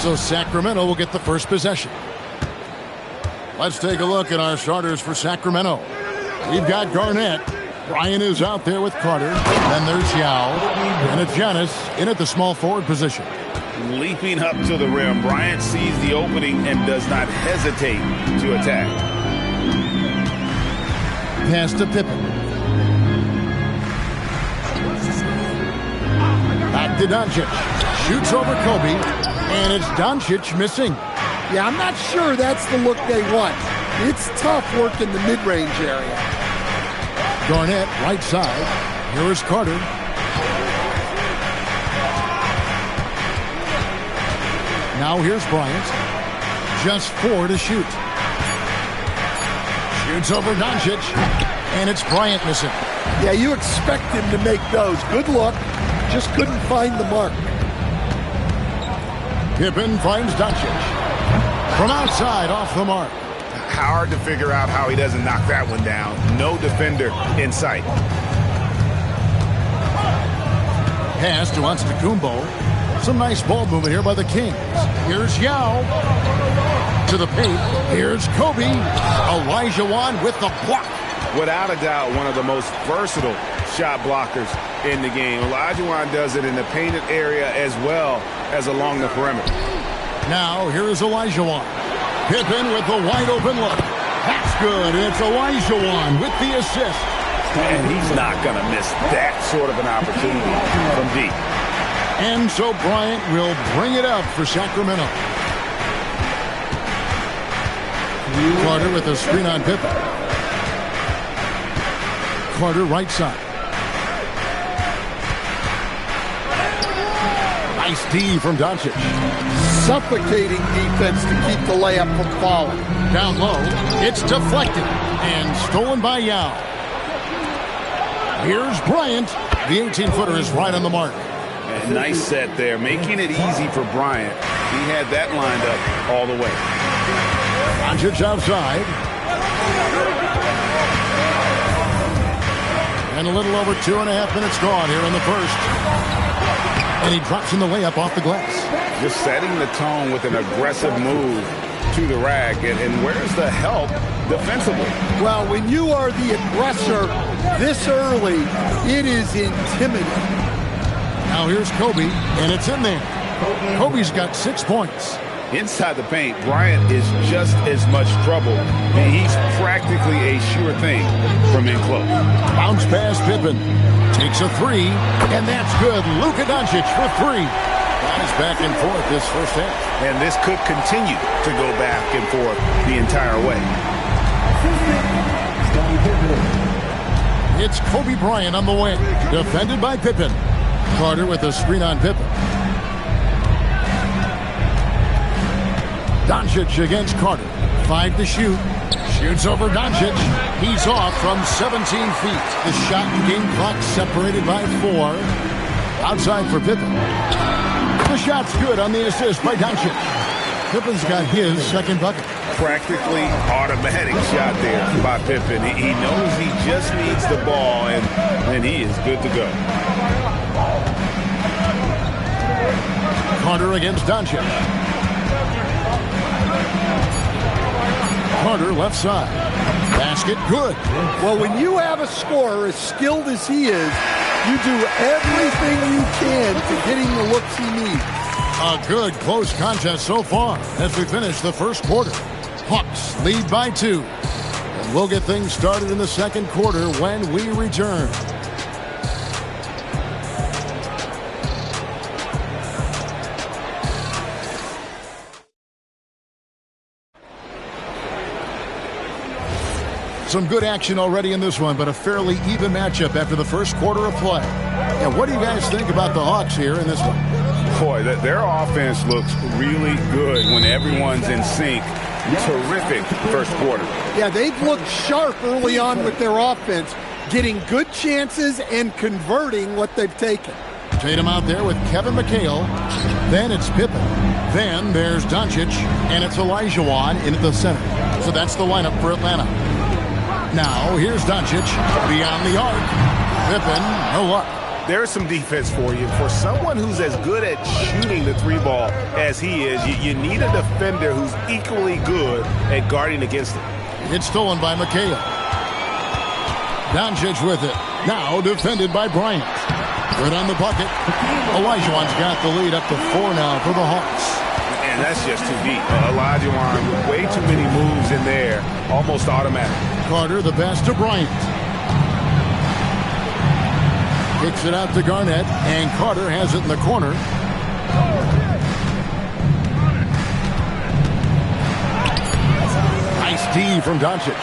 So Sacramento will get the first possession. Let's take a look at our starters for Sacramento. We've got Garnett. Ryan is out there with Carter. Then there's Yao. And it's Giannis in at the small forward position. Leaping up to the rim, Bryant sees the opening and does not hesitate to attack. Pass to Pippen. Back to Doncic. Shoots over Kobe. And it's Doncic missing. Yeah, I'm not sure that's the look they want. It's tough work in the mid-range area. Garnett, right side. Here is Carter. Now here's Bryant. Just 4 to shoot. Shoots over Doncic. And it's Bryant missing. Yeah, you expect him to make those. Good look. Just couldn't find the mark. Pippen finds Doncic. From outside, off the mark. Hard to figure out how he doesn't knock that one down. No defender in sight. Pass to Antetokounmpo. Some nice ball movement here by the Kings. Here's Yao. To the paint. Here's Kobe. Olajuwon with the block. Without a doubt, one of the most versatile shot blockers in the game. Olajuwon does it in the painted area as well as along the perimeter. Now, here is Olajuwon. Pippen with the wide open look. That's good. It's Olajuwon with the assist. And he's not going to miss that sort of an opportunity from deep. And so Bryant will bring it up for Sacramento. Carter with a screen on Pippen. Carter right side. Nice D from Doncic. Suffocating defense to keep the layup from falling. Down low, it's deflected and stolen by Yao. Here's Bryant. The 18-footer is right on the mark. And nice set there, making it easy for Bryant. He had that lined up all the way. Doncic outside. And a little over 2.5 minutes gone here in the first. And he drops in the layup off the glass. Just setting the tone with an aggressive move to the rack. And where's the help defensively? Well, when you are the aggressor this early, it is intimidating. Now here's Kobe, and it's in there. Kobe's got 6 points. Inside the paint, Bryant is just as much trouble. And he's practically a sure thing from in close. Bounce pass Pippen. Takes a 3, and that's good. Luka Doncic for 3. That is back and forth this first half. And this could continue to go back and forth the entire way. It's Kobe Bryant on the wing. Defended by Pippen. Carter with a screen on Pippen. Doncic against Carter. 5 to shoot. Shoots over Doncic. He's off from 17 feet. The shot and game clock separated by 4. Outside for Pippen. The shot's good on the assist by Doncic. Pippen's got his second bucket. Practically automatic shot there by Pippen. He knows he just needs the ball, and he is good to go. Carter against Doncic. Carter left side. Basket good. Well, when you have a scorer as skilled as he is, you do everything you can to get him the looks he needs. A good close contest so far as we finish the first quarter. Hawks lead by 2. And we'll get things started in the second quarter when we return. Some good action already in this one, but a fairly even matchup after the first quarter of play. And what do you guys think about the Hawks here in this one? Boy, their offense looks really good when everyone's in sync. Terrific first quarter. Yeah, they've looked sharp early on with their offense, getting good chances and converting what they've taken. Tatum out there with Kevin McHale. Then it's Pippen. Then there's Doncic, and it's Olajuwon in at the center. So that's the lineup for Atlanta. Now, here's Doncic beyond the arc. Pippen, no luck. There's some defense for you. For someone who's as good at shooting the 3-ball as he is, you need a defender who's equally good at guarding against it. It's stolen by McHale. Doncic with it. Now defended by Bryant. Good on the bucket. Olajuwon's got the lead up to 4 now for the Hawks. And that's just too deep. Olajuwon, way too many moves in there. Almost automatic. Carter, the pass to Bryant. Kicks it out to Garnett, and Carter has it in the corner. Nice D from Doncic.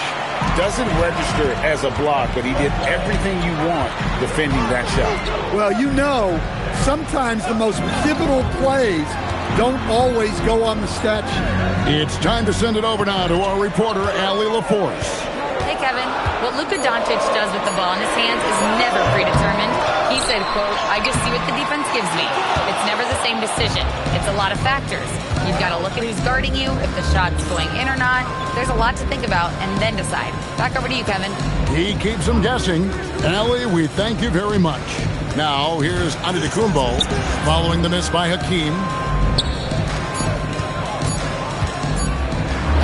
Doesn't register as a block, but he did everything you want defending that shot. Well, you know, sometimes the most pivotal plays don't always go on the stat sheet. It's time to send it over now to our reporter, Allie LaForce. Hey, Kevin. What Luka Doncic does with the ball in his hands is never predetermined. He said, quote, "I just see what the defense gives me. It's never the same decision. It's a lot of factors. You've got to look at who's guarding you, if the shot's going in or not. There's a lot to think about and then decide." Back over to you, Kevin. He keeps them guessing. Allie, we thank you very much. Now, here's Antetokounmpo following the miss by Hakeem.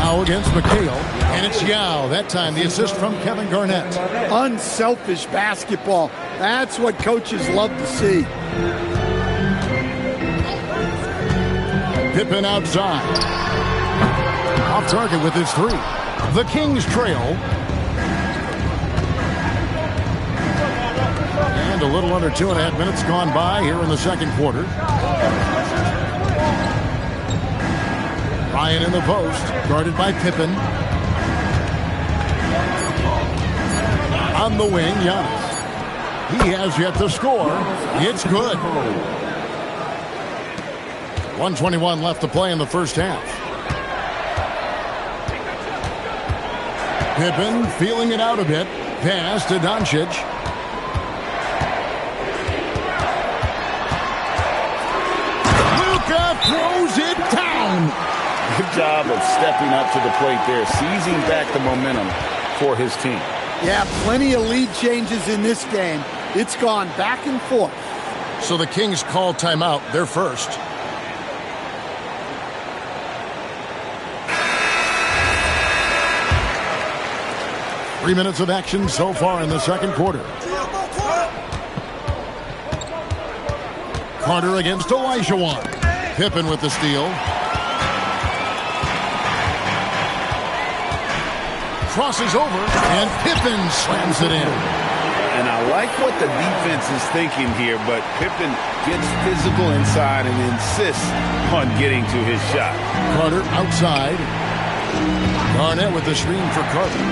Now against McHale, and it's Yao. That time the assist from Kevin Garnett. Unselfish basketball. That's what coaches love to see. Pippen outside. Off target with his three. The Kings trail. And a little under 2.5 minutes gone by here in the second quarter. Ryan in the post, guarded by Pippen. On the wing, Giannis. He has yet to score. It's good. 1:21 left to play in the first half. Pippen feeling it out a bit. Pass to Doncic. Luka throws it down. Good job of stepping up to the plate there, seizing back the momentum for his team. Yeah, plenty of lead changes in this game. It's gone back and forth. So the Kings call timeout. They're first. Three minutes of action so far in the second quarter. Carter against Olajuwon. Pippen with the steal. Crosses over, and Pippen slams it in. And I like what the defense is thinking here, but Pippen gets physical inside and insists on getting to his shot. Carter outside. Garnett with the screen for Carter.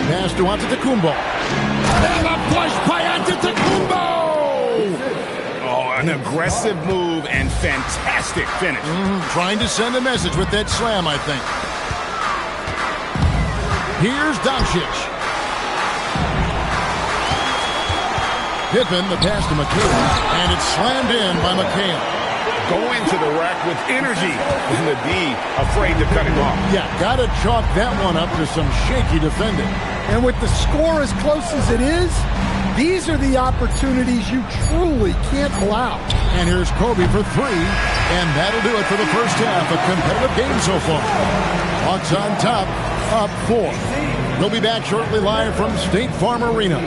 Pass to Antetokounmpo. And a flush by Antetokounmpo! Oh, an aggressive move and fantastic finish. Trying to send a message with that slam, I think. Here's Doncic. Pippen, the pass to McHale, and it's slammed in by McHale. Going to the rack with energy, and the D afraid to cut it off. Yeah, gotta chalk that one up to some shaky defending. And with the score as close as it is, these are the opportunities you truly can't allow. And here's Kobe for three, and that'll do it for the first half. A competitive game so far. Hawks on top, up 4. We'll be back shortly live from State Farm Arena.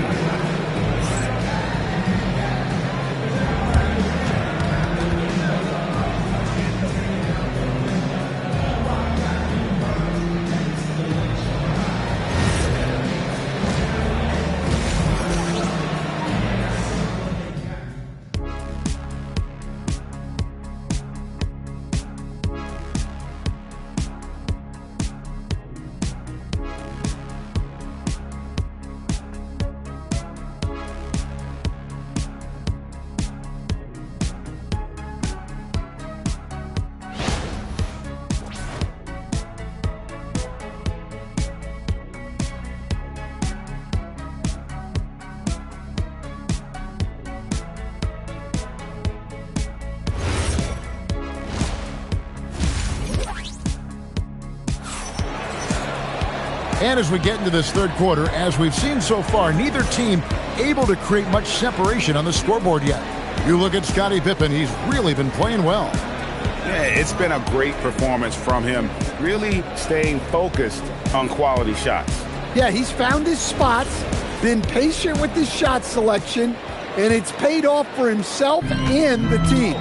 And as we get into this third quarter, as we've seen so far, neither team able to create much separation on the scoreboard yet. You look at Scottie Pippen, he's really been playing well. Yeah, it's been a great performance from him, really staying focused on quality shots. Yeah, he's found his spots, been patient with his shot selection, and it's paid off for himself and the team.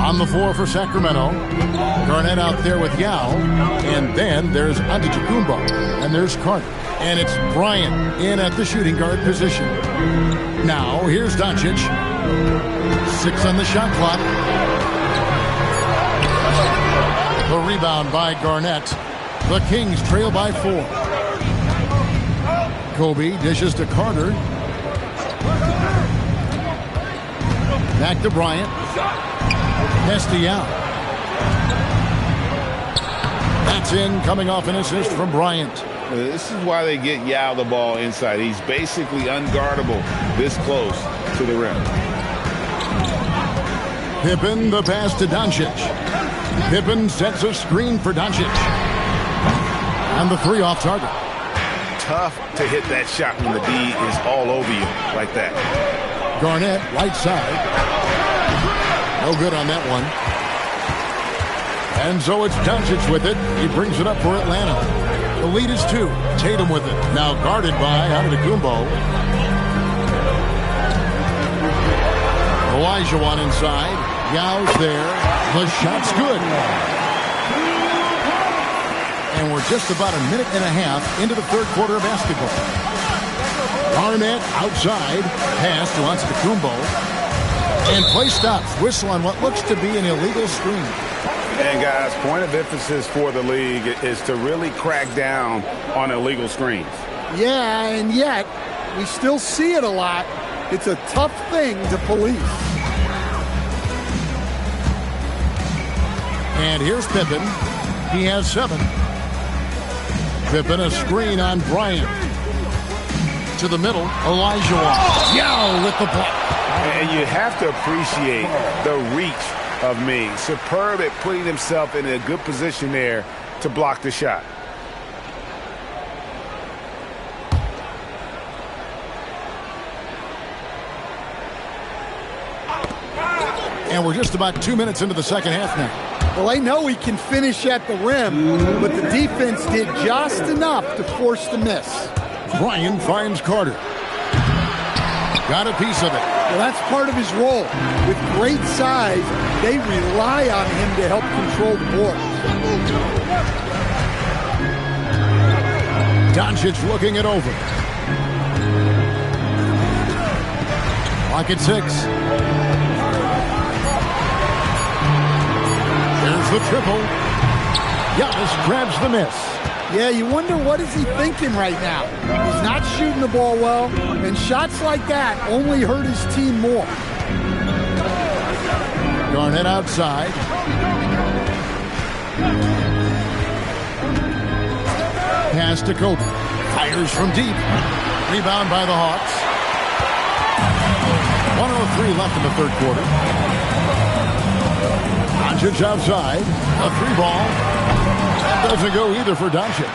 On the floor for Sacramento, Garnett out there with Yao, and then there's Antetokounmpo, and there's Carter, and it's Bryant in at the shooting guard position. Now, here's Doncic. 6 on the shot clock. The rebound by Garnett. The Kings trail by 4. Kobe dishes to Carter. Back to Bryant. Yao. That's in, coming off an assist from Bryant. This is why they get Yao the ball inside. He's basically unguardable this close to the rim. Pippen, the pass to Doncic. Pippen sets a screen for Doncic. And the three off target. Tough to hit that shot when the D is all over you like that. Garnett, right side. No good on that one. And so it's Doncic with it. He brings it up for Atlanta. The lead is 2. Tatum with it. Now guarded by Antetokounmpo. Olajuwon inside. Yao's there. The shot's good. And we're just about a minute and a half into the third quarter of basketball. Garnett outside. Pass to Antetokounmpo. And play stops. Whistle on what looks to be an illegal screen. And guys, point of emphasis for the league is to really crack down on illegal screens. Yeah, and yet we still see it a lot. It's a tough thing to police. And here's Pippen. He has 7. Pippen, a screen on Bryant. To the middle, Olajuwon. Yao with the block. And you have to appreciate the reach of Ming. Superb at putting himself in a good position there to block the shot. And we're just about 2 minutes into the second half now. Well, I know he can finish at the rim, but the defense did just enough to force the miss. Bryant finds Carter. Got a piece of it. Well, that's part of his role. With great size, they rely on him to help control the board. Doncic looking it over. Clock at 6. There's the triple. Giannis grabs the miss. Yeah, you wonder what is he thinking right now. He's not shooting the ball well, and shots like that only hurt his team more. Garnett outside. Pass to Kobe. Fires from deep. Rebound by the Hawks. 1:03 left in the third quarter. Doncic outside. A 3-ball. Doesn't go either for Doncic.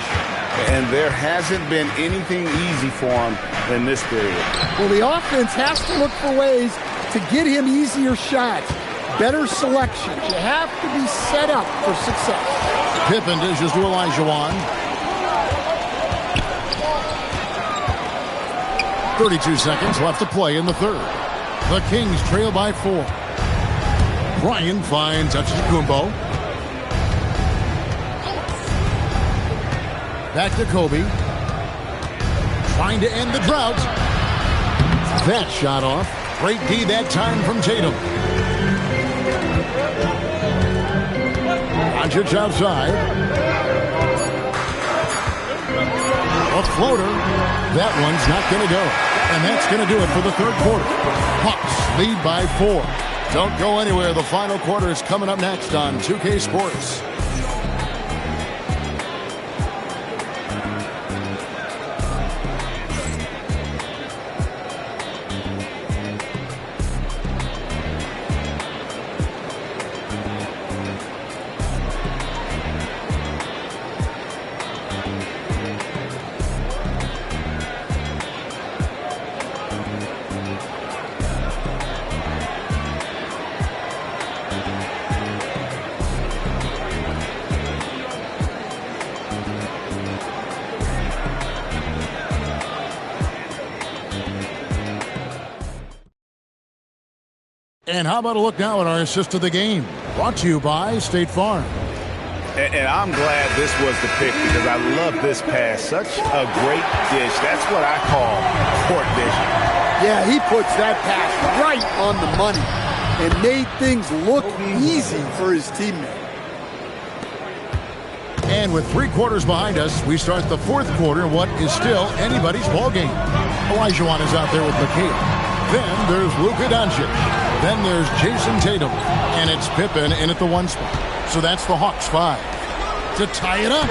And there hasn't been anything easy for him in this period. Well, the offense has to look for ways to get him easier shots. Better selections. You have to be set up for success. Pippen dishes to Olajuwon. 32 seconds left to play in the third. The Kings trail by 4. Bryant finds Antetokounmpo. Back to Kobe. Trying to end the drought. That shot off. Great D that time from Tatum. Doncic outside. A floater. That one's not going to go. And that's going to do it for the third quarter. Hawks lead by 4. Don't go anywhere. The final quarter is coming up next on 2K Sports. And how about a look now at our assist of the game? Brought to you by State Farm. And I'm glad this was the pick because I love this pass. Such a great dish. That's what I call court dishing. Yeah, he puts that pass right on the money and made things look easy for his teammate. And with 3 quarters behind us, we start the fourth quarter in what is still anybody's ball game. Olajuwon is out there with Mikal. Then there's Luka Doncic. Then there's Jason Tatum. And it's Pippen in at the 1 spot. So that's the Hawks 5. To tie it up.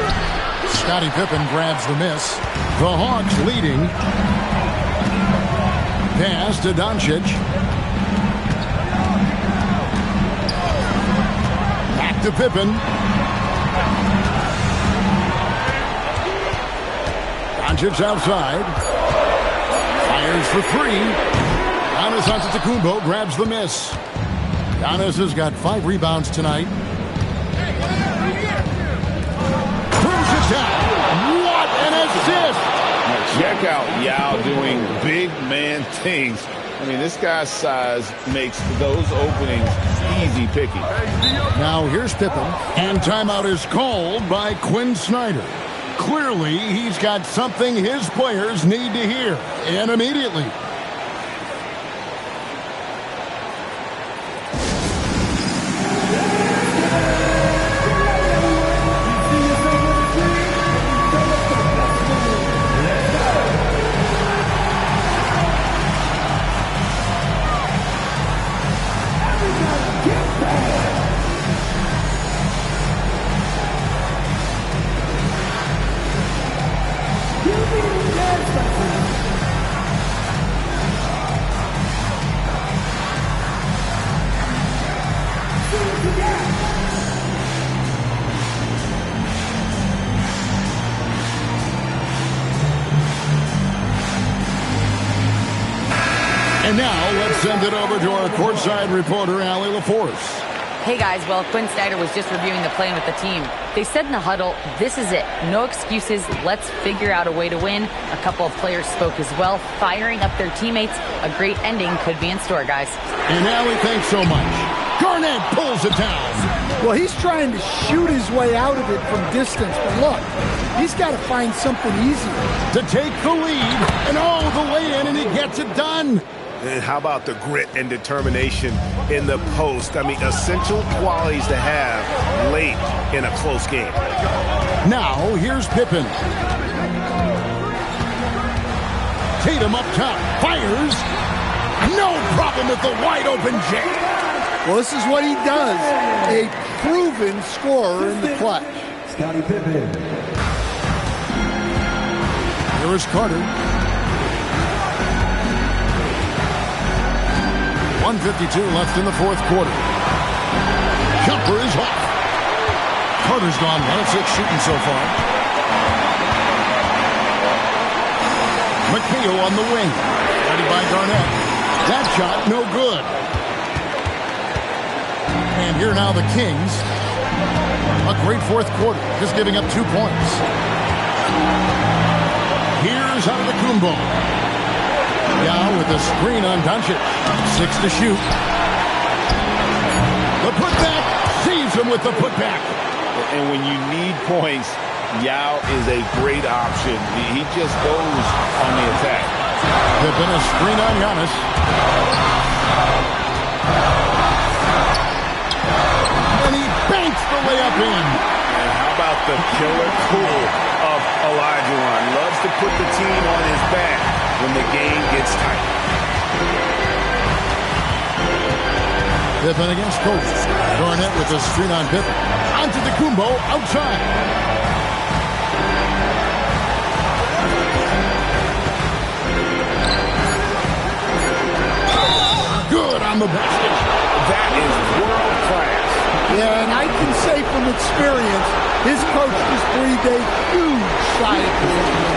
Scottie Pippen grabs the miss. The Hawks leading. Pass to Doncic. Back to Pippen. Doncic outside. Fires for 3. Giannis Antetokounmpo grabs the miss. Giannis has got 5 rebounds tonight. Throws it down. What an assist! Now check out Yao doing big man things. I mean, this guy's size makes those openings easy picking. Now here's Pippen. And timeout is called by Quinn Snyder. Clearly, he's got something his players need to hear. And immediately. And now, let's send it over to our courtside reporter, Allie LaForce. Hey guys, well, Quinn Snyder was just reviewing the plan with the team. They said in the huddle, this is it. No excuses. Let's figure out a way to win. A couple of players spoke as well, firing up their teammates. A great ending could be in store, guys. And Allie, thanks so much. Garnett pulls it down. Well, he's trying to shoot his way out of it from distance, but look, he's got to find something easier. To take the lead, and the lay-in, and he gets it done. And how about the grit and determination in the post? I mean, essential qualities to have late in a close game. Now, here's Pippen. Tatum up top. Fires. No problem with the wide-open J. Well, this is what he does. A proven scorer in the clutch. Scottie Pippen. Here is Carter. 1:52 left in the 4th quarter. Jumper is off. Carter's gone 1 of 6 shooting so far. McHale on the wing. Ready by Garnett. That shot no good. And here now the Kings. A great 4th quarter. Just giving up 2 points. Here's Antetokounmpo. Now with a screen on Doncic. 6 to shoot. The putback sees him with the putback. And when you need points, Yao is a great option. He just goes on the attack. There's been a screen on Giannis. And he banks the layup in. And how about the killer tool of Olajuwon? Loves to put the team on his back when the game gets tight. Pippen against Coach. Garnett with a screen on Pippen. Antetokounmpo outside. Good on the basket. That is world class. Yeah, and I can say from experience, his coach just breathed a huge sigh of relief.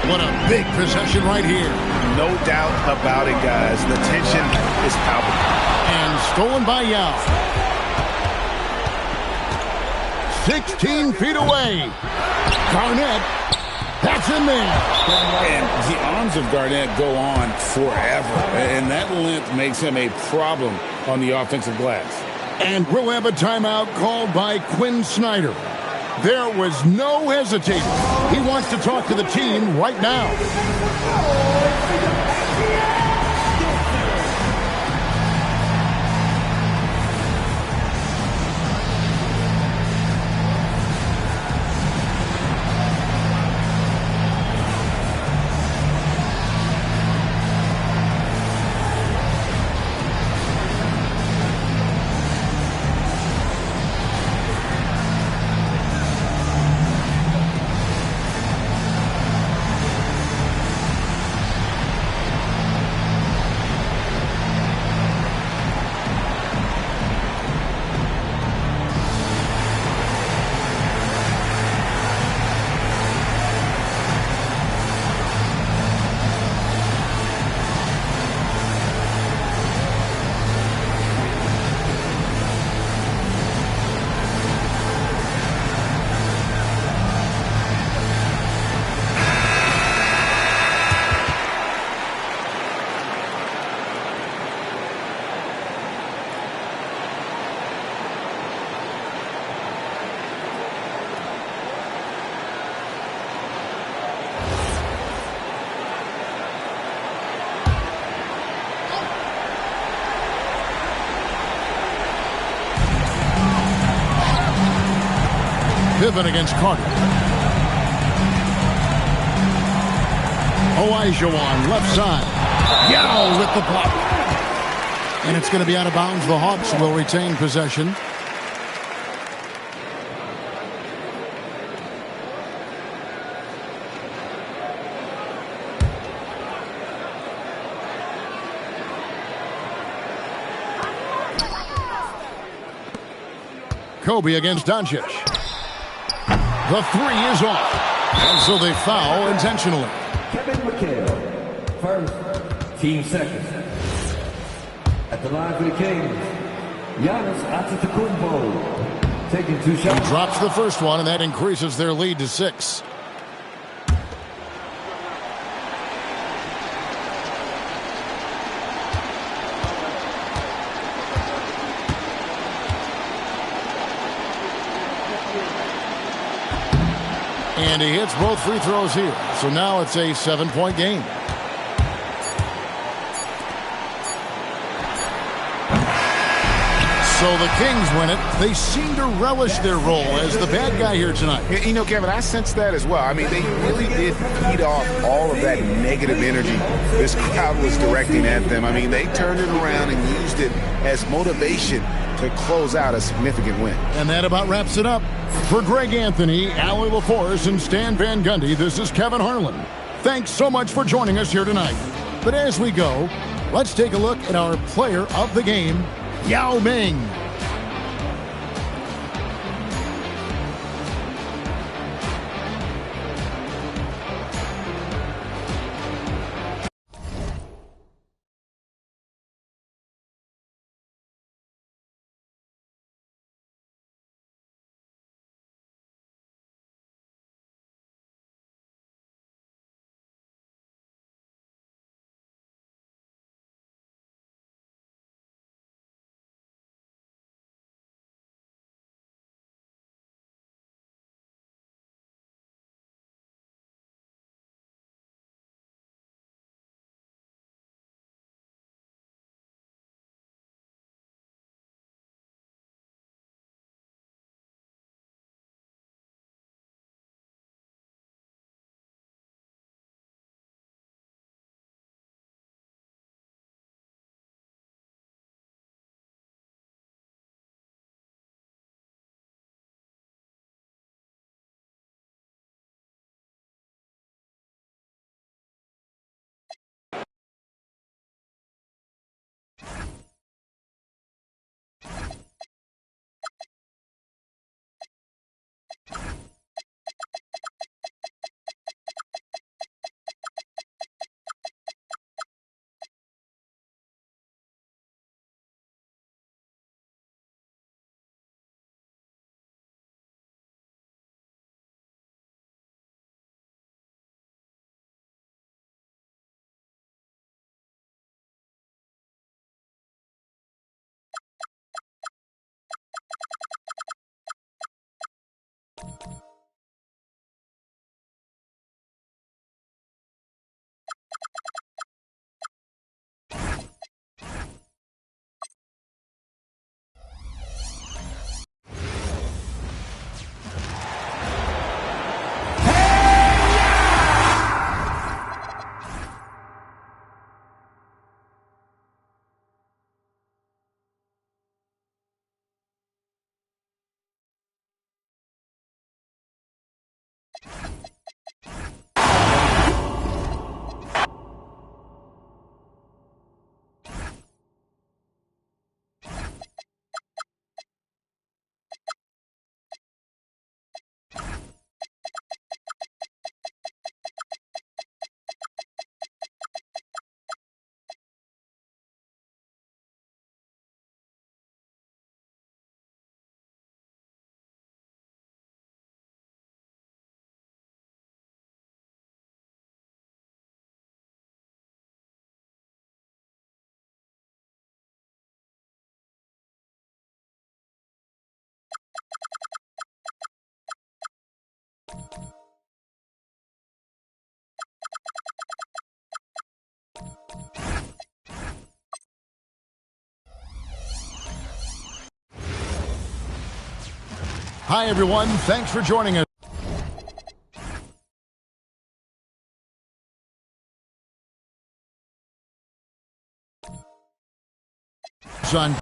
What a big possession right here. No doubt about it, guys. The tension is palpable. And stolen by Yao. 16 feet away. Garnett. That's in there. And the arms of Garnett go on forever. And that length makes him a problem on the offensive glass. And we'll have a timeout called by Quinn Snyder. There was no hesitating. He wants to talk to the team right now. Pivot against Carter. Olajuwon left side. Yao with the block. And it's going to be out of bounds. The Hawks will retain possession. Kobe against Doncic. The three is off. And so they foul intentionally. Kevin McHale, first, team second. At the line for the Kings, Giannis Antetokounmpo, taking 2 shots. He drops the first one, and that increases their lead to 6. And he hits both free throws here. So now it's a 7-point game. So the Kings win it. They seem to relish their role as the bad guy here tonight. You know, Kevin, I sense that as well. I mean, they really did feed off all of that negative energy this crowd was directing at them. I mean, they turned it around and used it as motivation to close out a significant win. And that about wraps it up. For Greg Anthony, Allie LaForce, and Stan Van Gundy, this is Kevin Harlan. Thanks so much for joining us here tonight. But as we go, let's take a look at our player of the game, Yao Ming. Hi, everyone. Thanks for joining us. Son.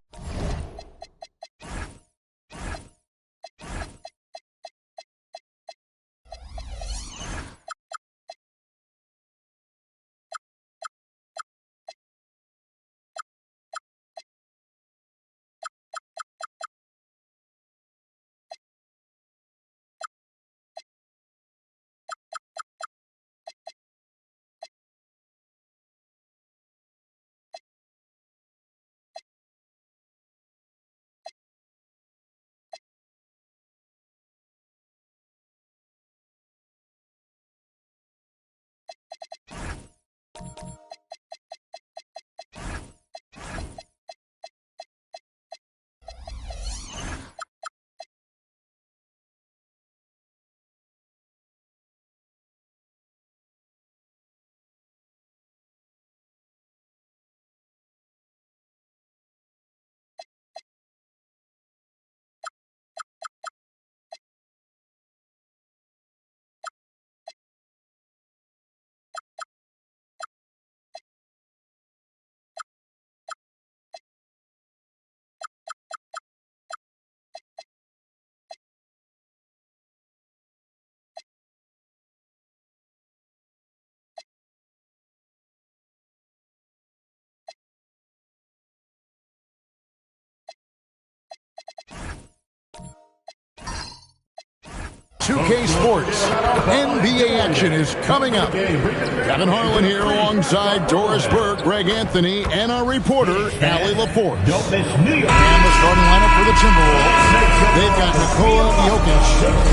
K Sports. NBA action is coming up. Kevin Harlan here alongside Doris Burke, Greg Anthony, and our reporter, Allie Laporte. And the starting lineup for the Timberwolves. They've got Nikola Jokic.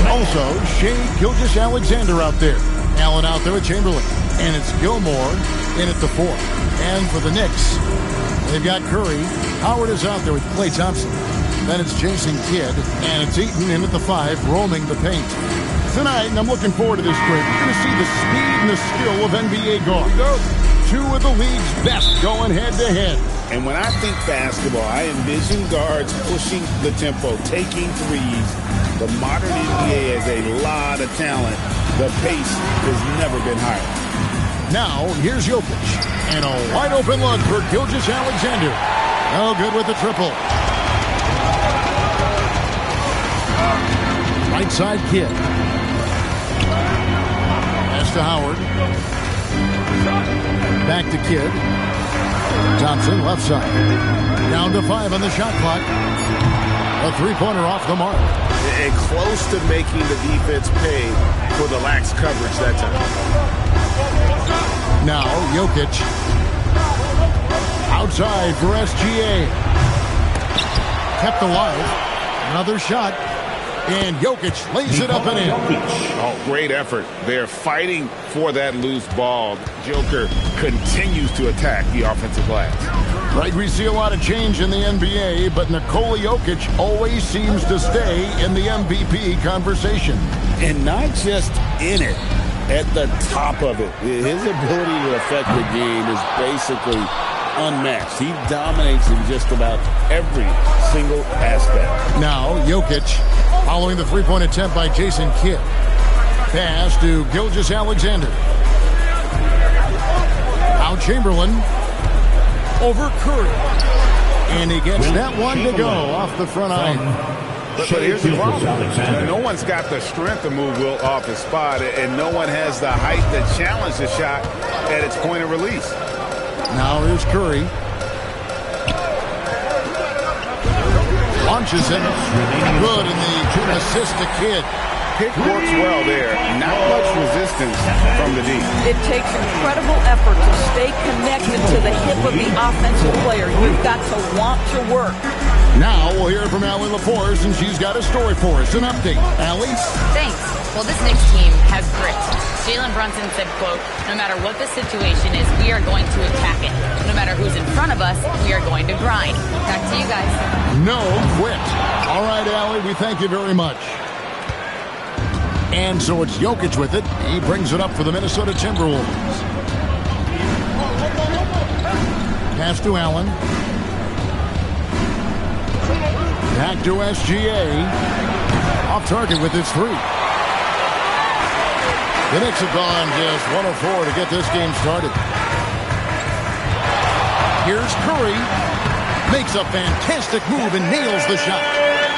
Also, Shai Gilgeous-Alexander out there. Allen out there with Chamberlain. And it's Gilmore in at the 4. And for the Knicks, they've got Curry. Howard is out there with Klay Thompson. Then it's Jason Kidd, and it's Eaton in at the 5, roaming the paint. Tonight, and I'm looking forward to this break, you're going to see the speed and the skill of NBA guards. Two of the league's best going head-to-head. And when I think basketball, I envision guards pushing the tempo, taking threes. The modern NBA has a lot of talent. The pace has never been higher. Now, here's Jokic, and a wide-open look for Gilgeous-Alexander. No good with the triple. Right side Kidd. Pass to Howard. Back to Kidd. Thompson left side. Down to 5 on the shot clock. A three-pointer off the mark. And close to making the defense pay for the lax coverage that time. Now Jokic. Outside for SGA. Kept alive. Another shot. And Jokic lays it up and in. Oh, great effort. They're fighting for that loose ball. Joker continues to attack the offensive glass. Right, we see a lot of change in the NBA, but Nikola Jokic always seems to stay in the MVP conversation. And not just in it, at the top of it. His ability to affect the game is basically unmatched. He dominates in just about every single aspect. Now, Jokic following the three-point attempt by Jason Kidd. Pass to Gilgeous-Alexander. Now Chamberlain over Curry. And he gets that one to go off the front iron. But here's the problem. No one's got the strength to move Wilt off his spot, and no one has the height to challenge the shot at its point of release. Now here's Curry. Launches him. Good in the assist to Kidd. Pick works well there. Not much resistance from the D. It takes incredible effort to stay connected to the hip of the offensive player. You've got to want to work. Now we'll hear from Allie LaForce, and she's got a story for us. An update. Allie? Thanks. Well, this Knicks team has grit. Jalen Brunson said, quote, no matter what the situation is, we are going to attack it. No matter who's in front of us, we are going to grind. Back to you guys. No quit. All right, Allie, we thank you very much. And so it's Jokic with it. He brings it up for the Minnesota Timberwolves. Pass to Allen. Back to SGA. Off target with his three. The Knicks have gone just 1 of 4 to get this game started. Here's Curry. Makes a fantastic move and nails the shot.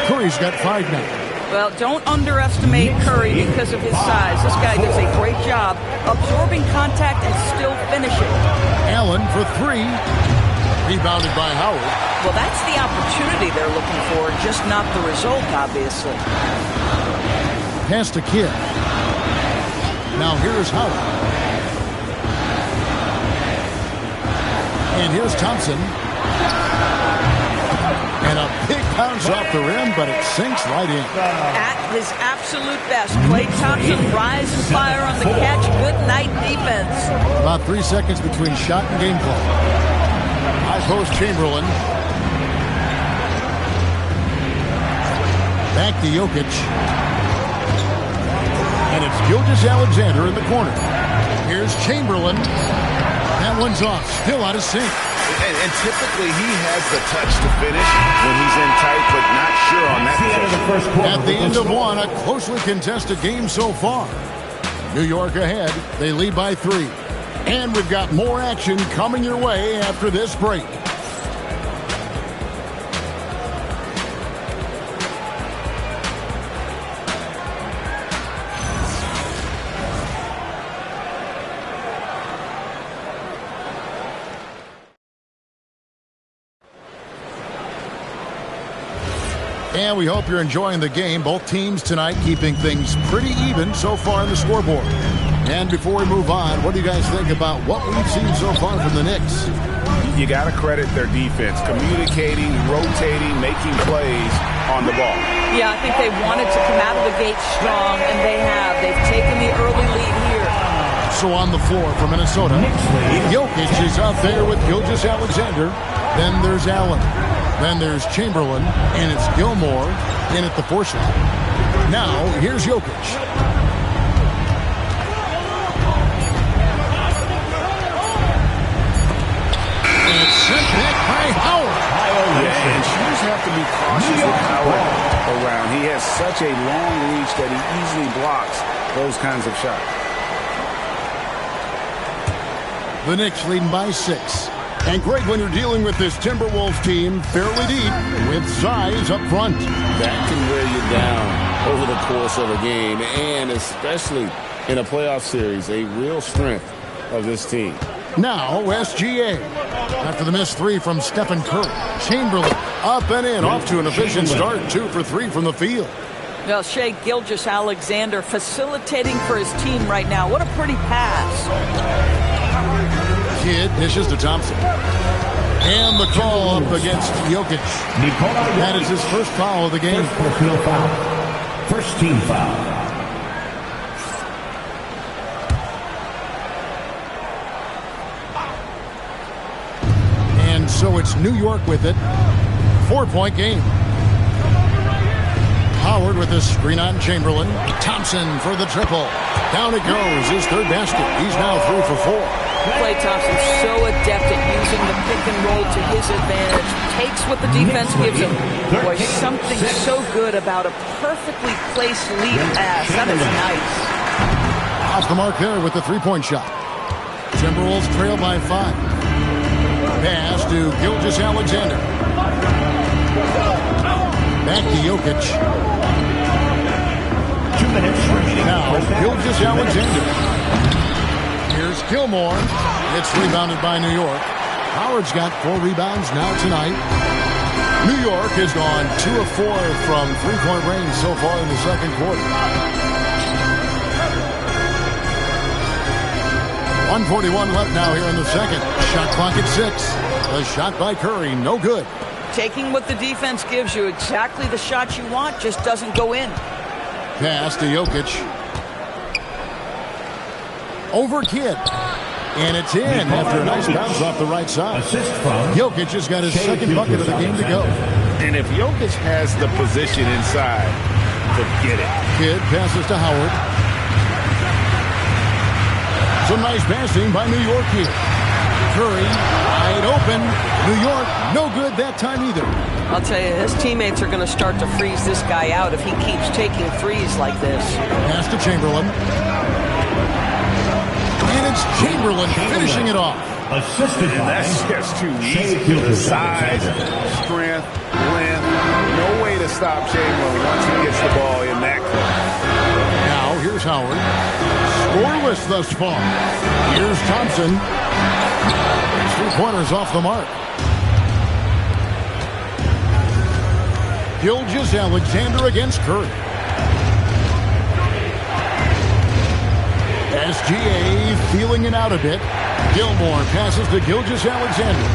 Curry's got 5 now. Well, don't underestimate Curry because of his size. This guy does a great job absorbing contact and still finishing. Allen for 3. Rebounded by Howard. Well, that's the opportunity they're looking for, just not the result, obviously. Pass to Kidd. Now here's Howard. And here's Thompson. And a big bounce off the rim, but it sinks right in. At his absolute best, Klay Thompson rise and fire on the catch. Good night defense. About 3 seconds between shot and game clock. High post Chamberlain. Back to Jokic. And it's Gilgeous-Alexander in the corner. Here's Chamberlain. That one's off. Still out of sync. And typically he has the touch to finish when he's in tight, but not sure on that. At the end of one, a closely contested game so far. New York ahead. They lead by 3. And we've got more action coming your way after this break. And we hope you're enjoying the game. Both teams tonight keeping things pretty even so far on the scoreboard. And before we move on, what do you guys think about what we've seen so far from the Knicks? You got to credit their defense, communicating, rotating, making plays on the ball. Yeah, I think they wanted to come out of the gate strong, and they have. They've taken the early lead here. So on the floor for Minnesota, Jokic is out there with Gilgeous-Alexander. Then there's Allen. Then there's Chamberlain, and it's Gilmore in at the 4 slot. Now, here's Jokic. And it's sent back by Howard. Yeah, and shooters have to be cautious with Howard around. He has such a long reach that he easily blocks those kinds of shots. The Knicks leading by 6. And Greg, when you're dealing with this Timberwolves team fairly deep with size up front, That can wear you down over the course of a game, and especially in a playoff series, a real strength of this team. now SGA. After the missed 3 from Stephen Curry. Chamberlain up and in, off to an efficient start, 2 for 3 from the field. Well, Shai Gilgeous-Alexander facilitating for his team right now. What a pretty pass. Kidd dishes to Thompson. And the call up against Jokic. That is his first foul of the game. First team foul. And so it's New York with it. 4-point game. Howard with the screen on Chamberlain. Thompson for the triple. Down it goes. His third basket. He's now 3 for 4. Klay Thompson's so adept at using the pick and roll to his advantage. Takes what the defense gives him. Boy, something so good about a perfectly placed lead pass. That is nice. Off the mark there with the three-point shot. Timberwolves trail by 5. Pass to Gilgeous-Alexander. Back to Jokic. 2 minutes remaining. Now, Gilgeous-Alexander. Here's Gilmore. It's rebounded by New York. Howard's got 4 rebounds now tonight. New York has gone 2 of 4 from three-point range so far in the second quarter. 1:41 left now here in the second. Shot clock at 6. The shot by Curry, no good. Taking what the defense gives you, exactly the shot you want, just doesn't go in. Pass to Jokic. Over Kidd. And it's in after a nice bounce off the right side. Assist from Jokic has got his second bucket of the game to go. And if Jokic has the position inside, forget it. Kidd passes to Howard. Some nice passing by New York here. Curry wide open. New York no good that time either. I'll tell you, his teammates are going to start to freeze this guy out if he keeps taking threes like this. Pass to Chamberlain. And it's Chamberlain finishing it off. assisted by That's just too easy. Size, strength, length. No way to stop Chamberlain once he gets the ball in that class. Now here's Howard. Scoreless thus far. Here's Thompson. 3-pointers off the mark. Gilgeous-Alexander against Curry. SGA feeling it out a bit. Gilmore passes to Gilgeous-Alexander.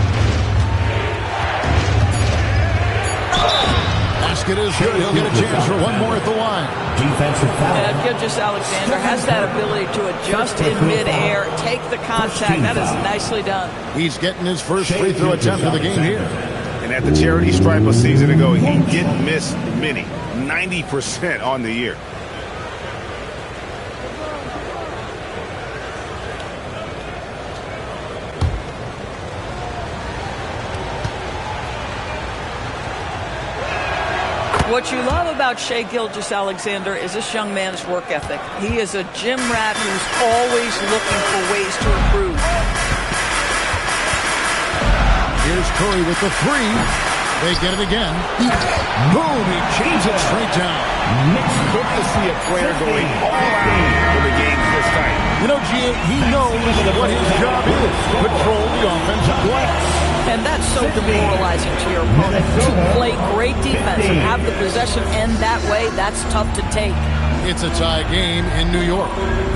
Basket is good. He'll get a chance for one more at the line. Defensive foul. Gilgeous-Alexander has that ability to adjust in midair, take the contact. That is nicely done. He's getting his first free throw attempt of the game here. And at the charity stripe a season ago, he didn't miss many. 90% on the year. What you love about Shai Gilgeous-Alexander is this young man's work ethic. He is a gym rat who's always looking for ways to improve. Here's Curry with the three. They get it again. Boom, he chains it straight down. Good to see a player going all out for the game this time. You know, G, he knows what his job is. Control the offensive glass. And that's so demoralizing to your opponent. To play great defense and have the possession end that way, that's tough to take. It's a tie game in New York.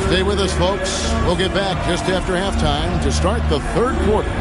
Stay with us, folks. We'll get back just after halftime to start the third quarter.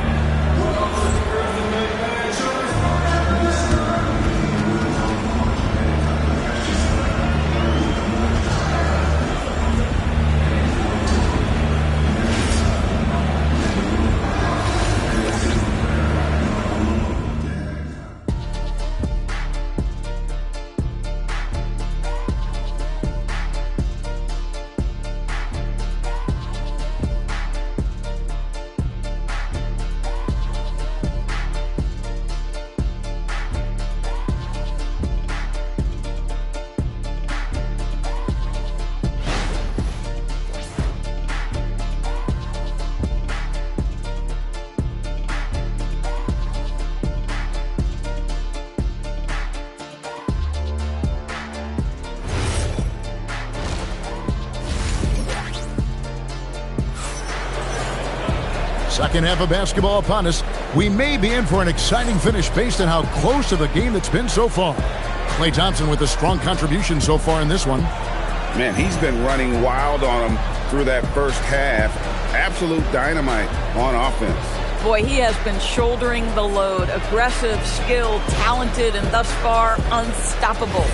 Second half of basketball upon us. We may be in for an exciting finish based on how close to the game it's been so far. Klay Thompson with a strong contribution so far in this one. Man, he's been running wild on him through that first half. Absolute dynamite on offense. Boy, he has been shouldering the load. Aggressive, skilled, talented, and thus far unstoppable.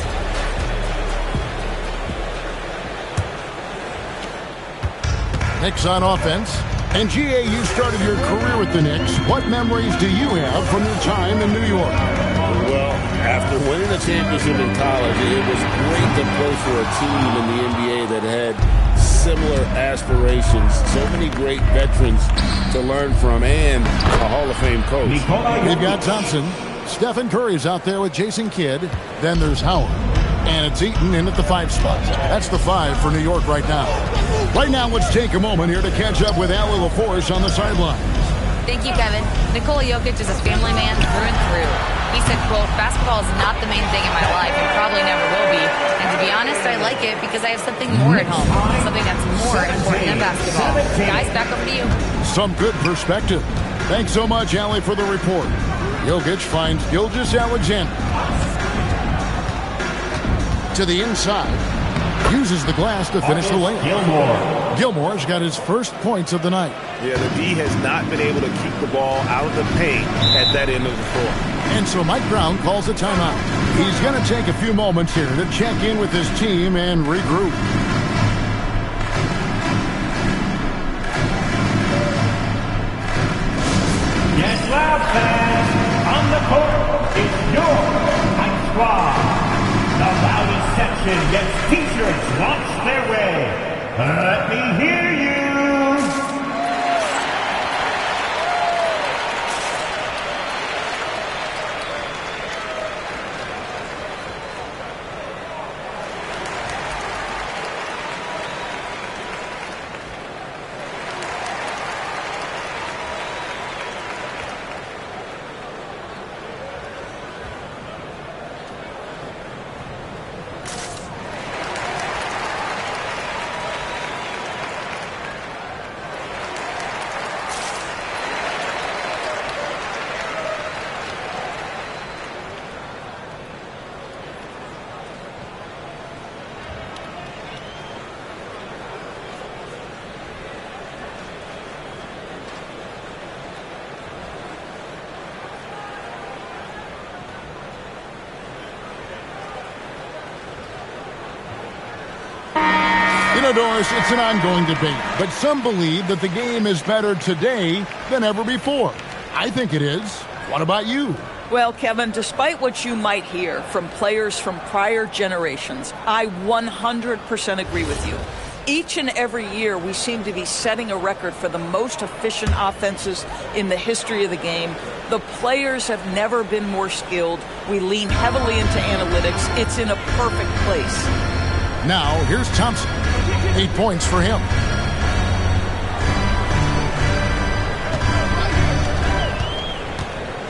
Knicks on offense. And GA, you started your career with the Knicks. What memories do you have from your time in New York? Well, after winning a championship in college, it was great to play for a team in the NBA that had similar aspirations. So many great veterans to learn from and a Hall of Fame coach. We've got Thompson. Stephen Curry's out there with Jason Kidd. Then there's Howard. And it's Eaton in at the 5 spot. That's the 5 for New York right now. Right now, let's take a moment here to catch up with Allie LaForce on the sidelines. Thank you, Kevin. Nikola Jokic is a family man through and through. He said, quote, basketball is not the main thing in my life and probably never will be. And to be honest, I like it because I have something more at home, something that's more important than basketball. Guys, back over to you. Some good perspective. Thanks so much, Allie, for the report. Jokic finds Gilgeous-Alexander. To the inside. Uses the glass to finish the layup. Gilmore's got his first points of the night. Yeah, the D has not been able to keep the ball out of the paint at that end of the floor. And so Mike Brown calls a timeout. He's going to take a few moments here to check in with his team and regroup. Yes, loud fans, on the court is your Hype Squad. The loudest section gets t-shirts launched their way. Let me hear you. Doris, it's an ongoing debate, but some believe that the game is better today than ever before. I think it is. What about you? Well, Kevin, despite what you might hear from players from prior generations, I 100% agree with you. Each and every year, we seem to be setting a record for the most efficient offenses in the history of the game. The players have never been more skilled. We lean heavily into analytics. It's in a perfect place. Now, here's Thompson. 8 points for him.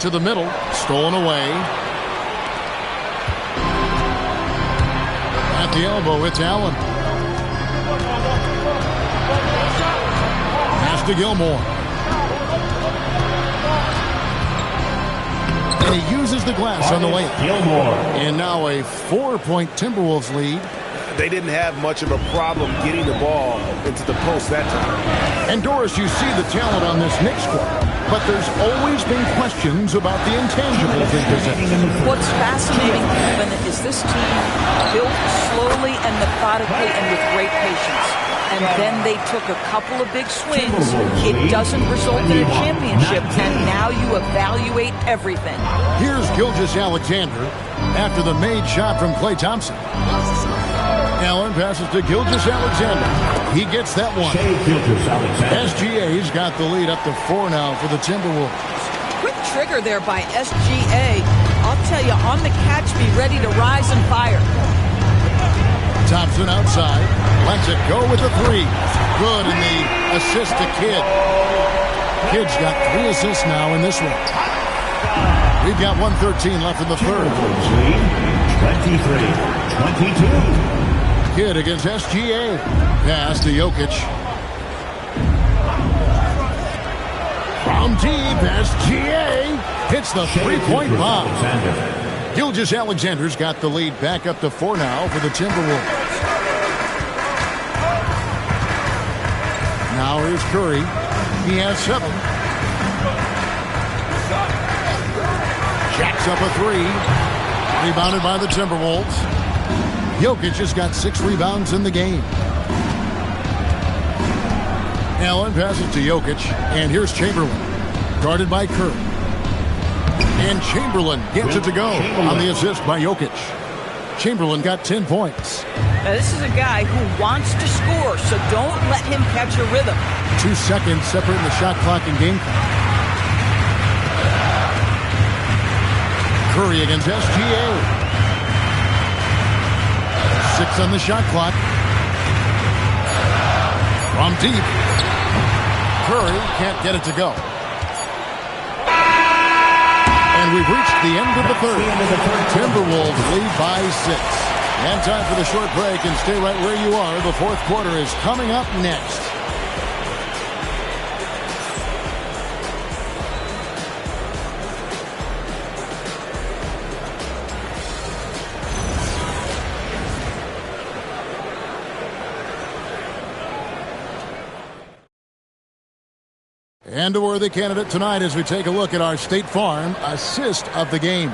To the middle, stolen away. At the elbow, it's Allen. Pass to Gilmore. And he uses the glass on the layup. Gilmore. And now a 4-point Timberwolves lead. They didn't have much of a problem getting the ball into the post that time. And Doris, you see the talent on this Knicks squad, but there's always been questions about the intangibles they possess. What's fascinating, Kevin, is this team built slowly and methodically and with great patience. And then they took a couple of big swings. It doesn't result in a championship, and now you evaluate everything. Here's Gilgeous-Alexander after the made shot from Klay Thompson. Allen passes to Gilgeous-Alexander. He gets that one. SGA's got the lead up to 4 now for the Timberwolves. Quick trigger there by SGA. I'll tell you, on the catch, be ready to rise and fire. Thompson outside. Lets it go with a 3. Good, and the assist to Kidd. Kidd's got 3 assists now in this one. We've got 1:13 left in the third. 23-22. Kidd against SGA. Pass to Jokic. From deep, SGA hits the 3-point bomb. Gilgeous-Alexander's got the lead back up to 4 now for the Timberwolves. Now here's Curry. He has 7. Jacks up a 3. Rebounded by the Timberwolves. Jokic has got 6 rebounds in the game. Allen passes to Jokic, and here's Chamberlain. Guarded by Curry. And Chamberlain gets it to go on the assist by Jokic. Chamberlain got 10 points. Now, this is a guy who wants to score, so don't let him catch a rhythm. 2 seconds separating the shot clock and game clock. Curry against SGA. 6 on the shot clock. From deep. Curry can't get it to go. And we've reached the end of the third. Timberwolves lead by 6. And time for the short break, and stay right where you are. The fourth quarter is coming up next. And a worthy candidate tonight as we take a look at our State Farm assist of the game.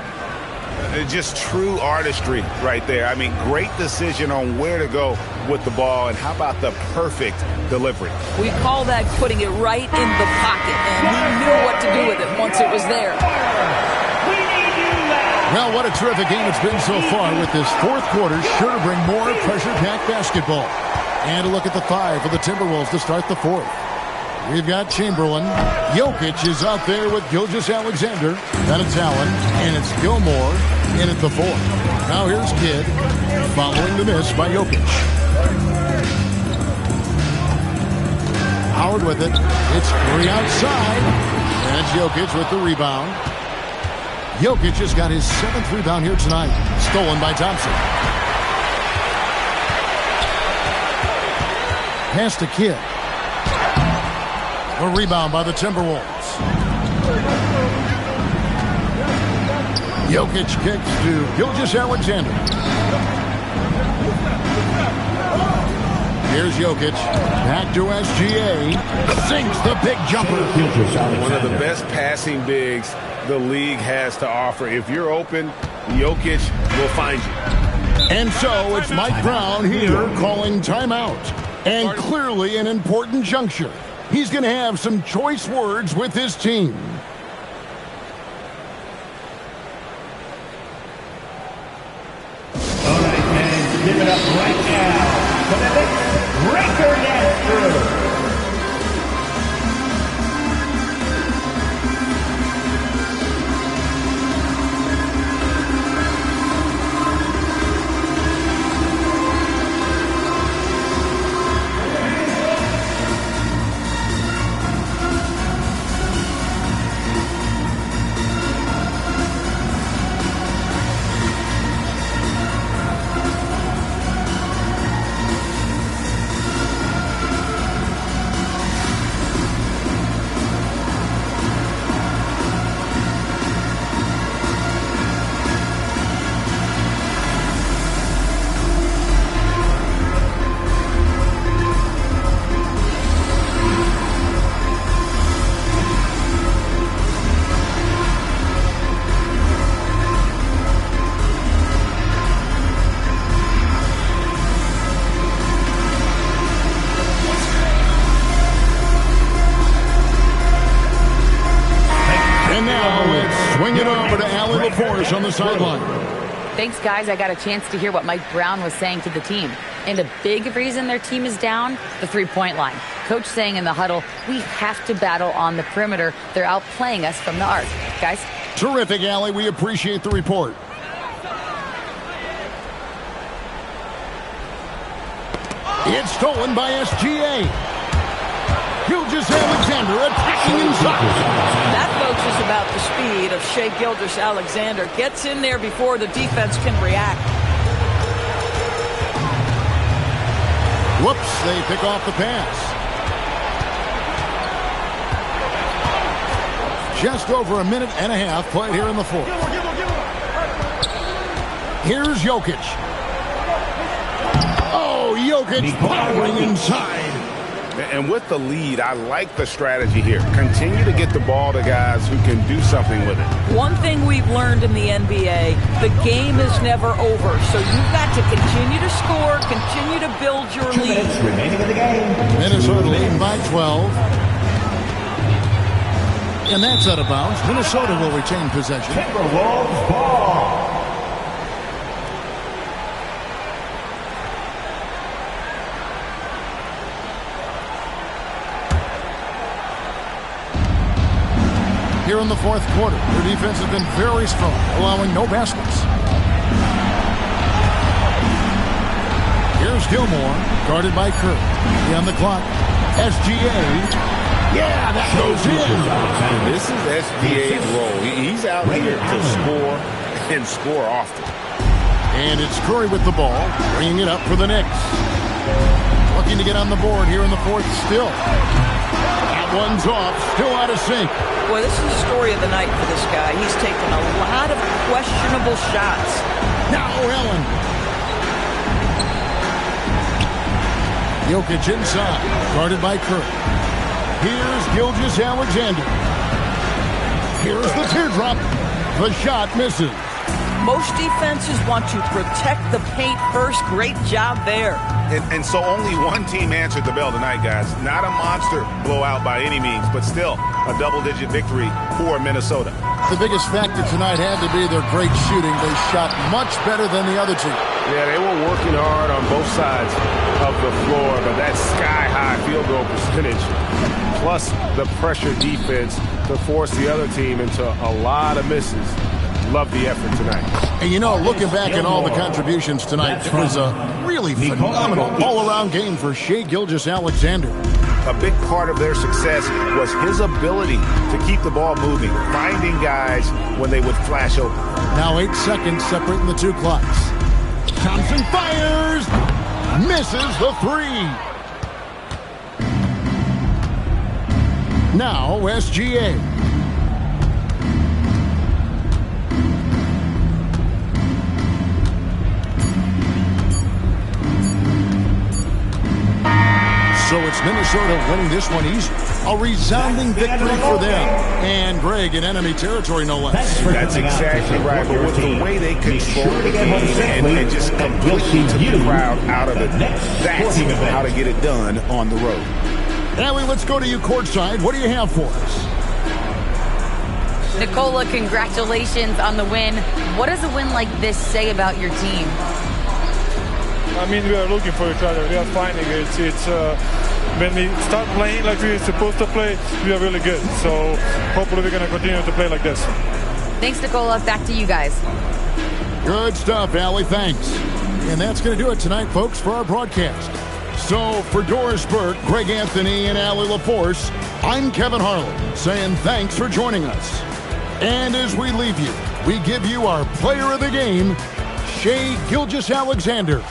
Just true artistry right there. I mean, great decision on where to go with the ball, and how about the perfect delivery? We call that putting it right in the pocket, and he knew what to do with it once it was there. Well, what a terrific game it's been so far, with this fourth quarter sure to bring more pressure-packed basketball. And a look at the 5 for the Timberwolves to start the fourth. We've got Chamberlain. Jokic is out there with Gilgeous-Alexander. Then it's Allen, and it's Gilmore in at the 4. Now here's Kidd, following the miss by Jokic. Howard with it. It's Curry outside, and it's Jokic with the rebound. Jokic has got his 7th rebound here tonight. Stolen by Thompson. Pass to Kidd. A rebound by the Timberwolves. Jokic kicks to Gilgeous-Alexander. Here's Jokic. Back to SGA. Sinks the big jumper. One of the best passing bigs the league has to offer. If you're open, Jokic will find you. And so it's Mike Brown here calling timeout. And clearly an important juncture. He's going to have some choice words with his team. All right, man, give it up right now for the big breaker net crew. On the sideline. Thanks, guys. I got a chance to hear what Mike Brown was saying to the team. And a big reason their team is down, the three-point line. Coach saying in the huddle, we have to battle on the perimeter. They're outplaying us from the arc. Guys? Terrific, Allie. We appreciate the report. It's stolen by SGA. Gilgeous-Alexander attacking inside. That, folks, is about the speed of Shai Gilgeous-Alexander. Gets in there before the defense can react. Whoops, they pick off the pass. Just over a minute and a half played here in the fourth. Here's Jokic. Oh, Jokic powering inside. And with the lead, I like the strategy here. Continue to get the ball to guys who can do something with it. One thing we've learned in the NBA, the game is never over. So you've got to continue to score, continue to build your lead. Remaining in the game. Minnesota Minnesota leading by 12. And that's out of bounds. Minnesota will retain possession. Timberwolves ball. Here in the fourth quarter, their defense has been very strong, allowing no baskets. Here's Gilmore, guarded by Kirk. On the clock, SGA. Yeah, that goes in. This is SGA's role. He's out here to score and score often. And it's Curry with the ball, bringing it up for the Knicks. Looking to get on the board here in the fourth still. That one's off, still out of sync. Boy, this is the story of the night for this guy. He's taken a lot of questionable shots. Now Allen. Jokic inside, guarded by Kirk. Here's Gilgeous-Alexander. Here's the teardrop. The shot misses. Most defenses want to protect the paint first. Great job there. And so only one team answered the bell tonight, guys. Not a monster blowout by any means, but still a double-digit victory for Minnesota. The biggest factor tonight had to be their great shooting. They shot much better than the other team. Yeah, they were working hard on both sides of the floor, but that sky-high field goal percentage, plus the pressure defense to force the other team into a lot of misses. Love the effort tonight. And you know, looking back at all the contributions tonight, it was a really phenomenal all-around game for Shai Gilgeous-Alexander. A big part of their success was his ability to keep the ball moving, finding guys when they would flash open. Now 8 seconds separating the two clocks. Thompson fires, misses the three. Now SGA. So it's Minnesota winning this one easy. A resounding victory for them. And Greg in enemy territory, no less. That's exactly right. But with the way they control the game and just completely took the crowd out of it, that's how to get it done on the road. Allie, let's go to you courtside. What do you have for us? Nikola, congratulations on the win. What does a win like this say about your team? I mean, we are looking for each other. We are finding it. When we start playing like we're supposed to play, we are really good. So hopefully we're going to continue to play like this. Thanks, Nikola. Back to you guys. Good stuff, Allie. Thanks. And that's going to do it tonight, folks, for our broadcast. So for Doris Burke, Greg Anthony, and Allie LaForce, I'm Kevin Harlan saying thanks for joining us. And as we leave you, we give you our player of the game, Shai Gilgeous-Alexander.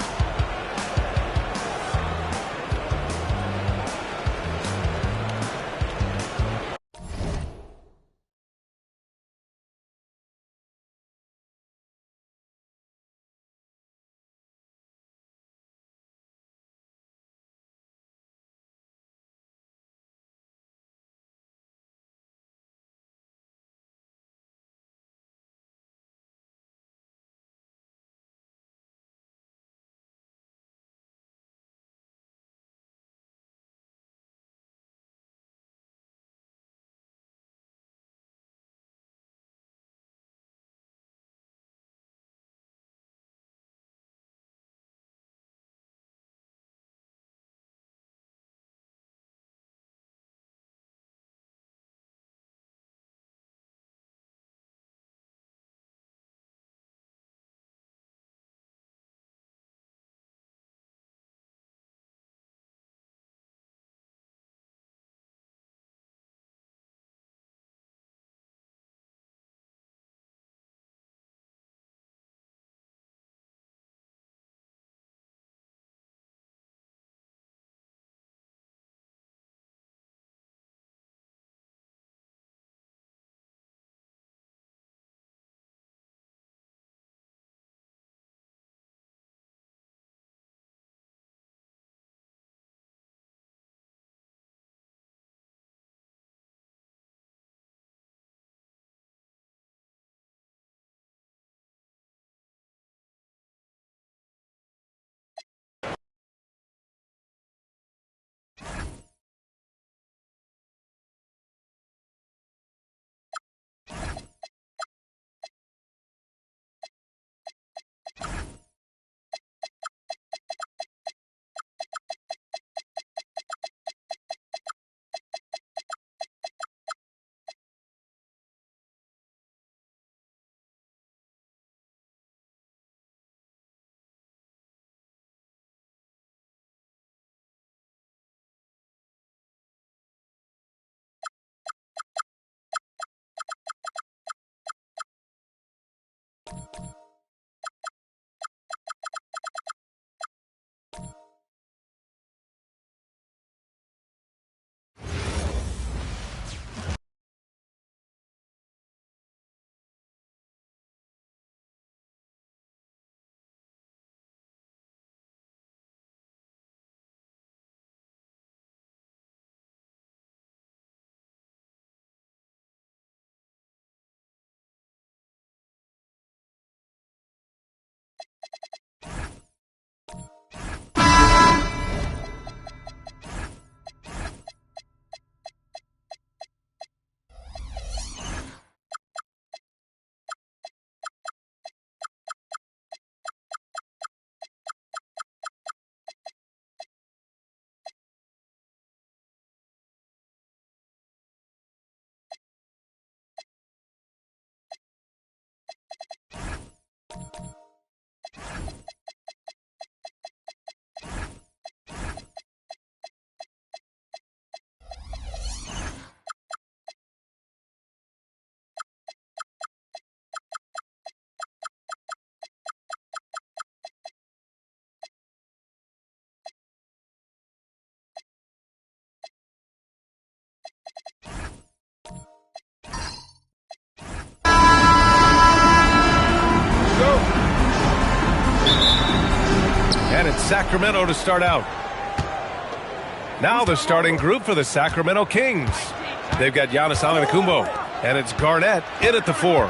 And it's Sacramento to start out. Now the starting group for the Sacramento Kings. They've got Giannis Antetokounmpo, and it's Garnett in at the 4.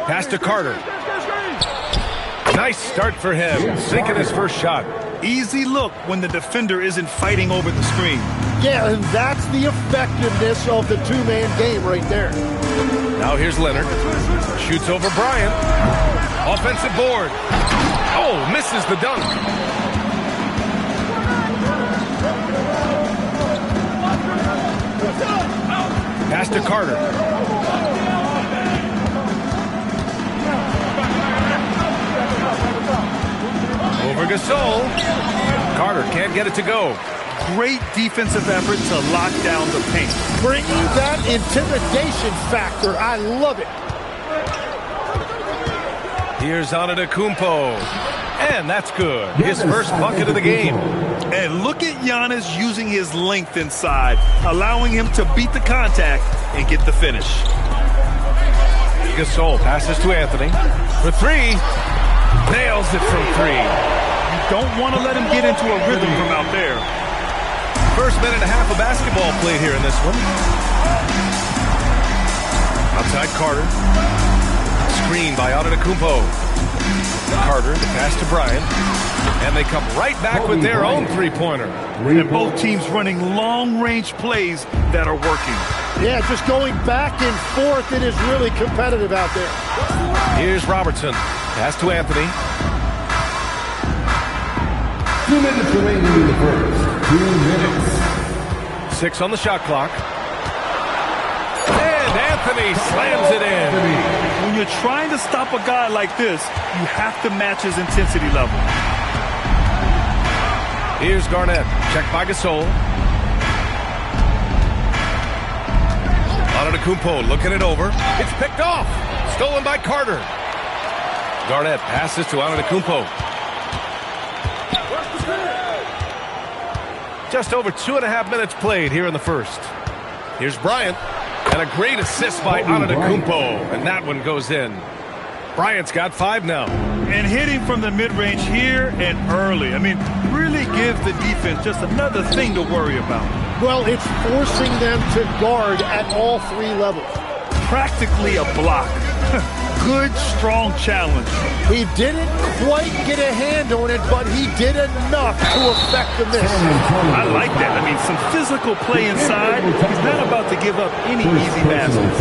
Pass to Carter. Nice start for him, sinking his first shot. Easy look when the defender isn't fighting over the screen. Yeah, and that's the effectiveness of the two-man game right there. Now here's Leonard. Shoots over Bryant. Offensive board. Oh, misses the dunk. Pass to Carter. Over Gasol. Carter can't get it to go. Great defensive effort to lock down the paint. Bringing that intimidation factor. I love it. Here's Antetokounmpo. And that's good. His first bucket of the game. And look at Giannis using his length inside, allowing him to beat the contact and get the finish. Gasol passes to Anthony. For 3. Nails it from 3. You don't want to let him get into a rhythm from out there. First minute and a half of basketball played here in this one. Outside Carter. Screen by Antetokounmpo. Carter, the pass to Bryant. And they come right back with their own three-pointer. And both teams running long-range plays that are working. Yeah, just going back and forth. It is really competitive out there. Here's Robertson. Pass to Anthony. 2 minutes remaining in the first. 2 minutes. 6 on the shot clock. And Anthony slams it in. When you're trying to stop a guy like this, you have to match his intensity level. Here's Garnett. Checked by Gasol. Antetokounmpo looking it over. It's picked off. Stolen by Carter. Garnett passes to Antetokounmpo. Just over 2.5 minutes played here in the first. Here's Bryant. And a great assist by Antetokounmpo. And that one goes in. Bryant's got 5 now. And hitting from the mid-range here and early. I mean, really gives the defense just another thing to worry about. Well, it's forcing them to guard at all 3 levels. Practically a block. Good, strong challenge. He didn't quite get a hand on it, but he did enough to affect the miss. I like that. I mean, some physical play inside. He's not about to give up any easy baskets.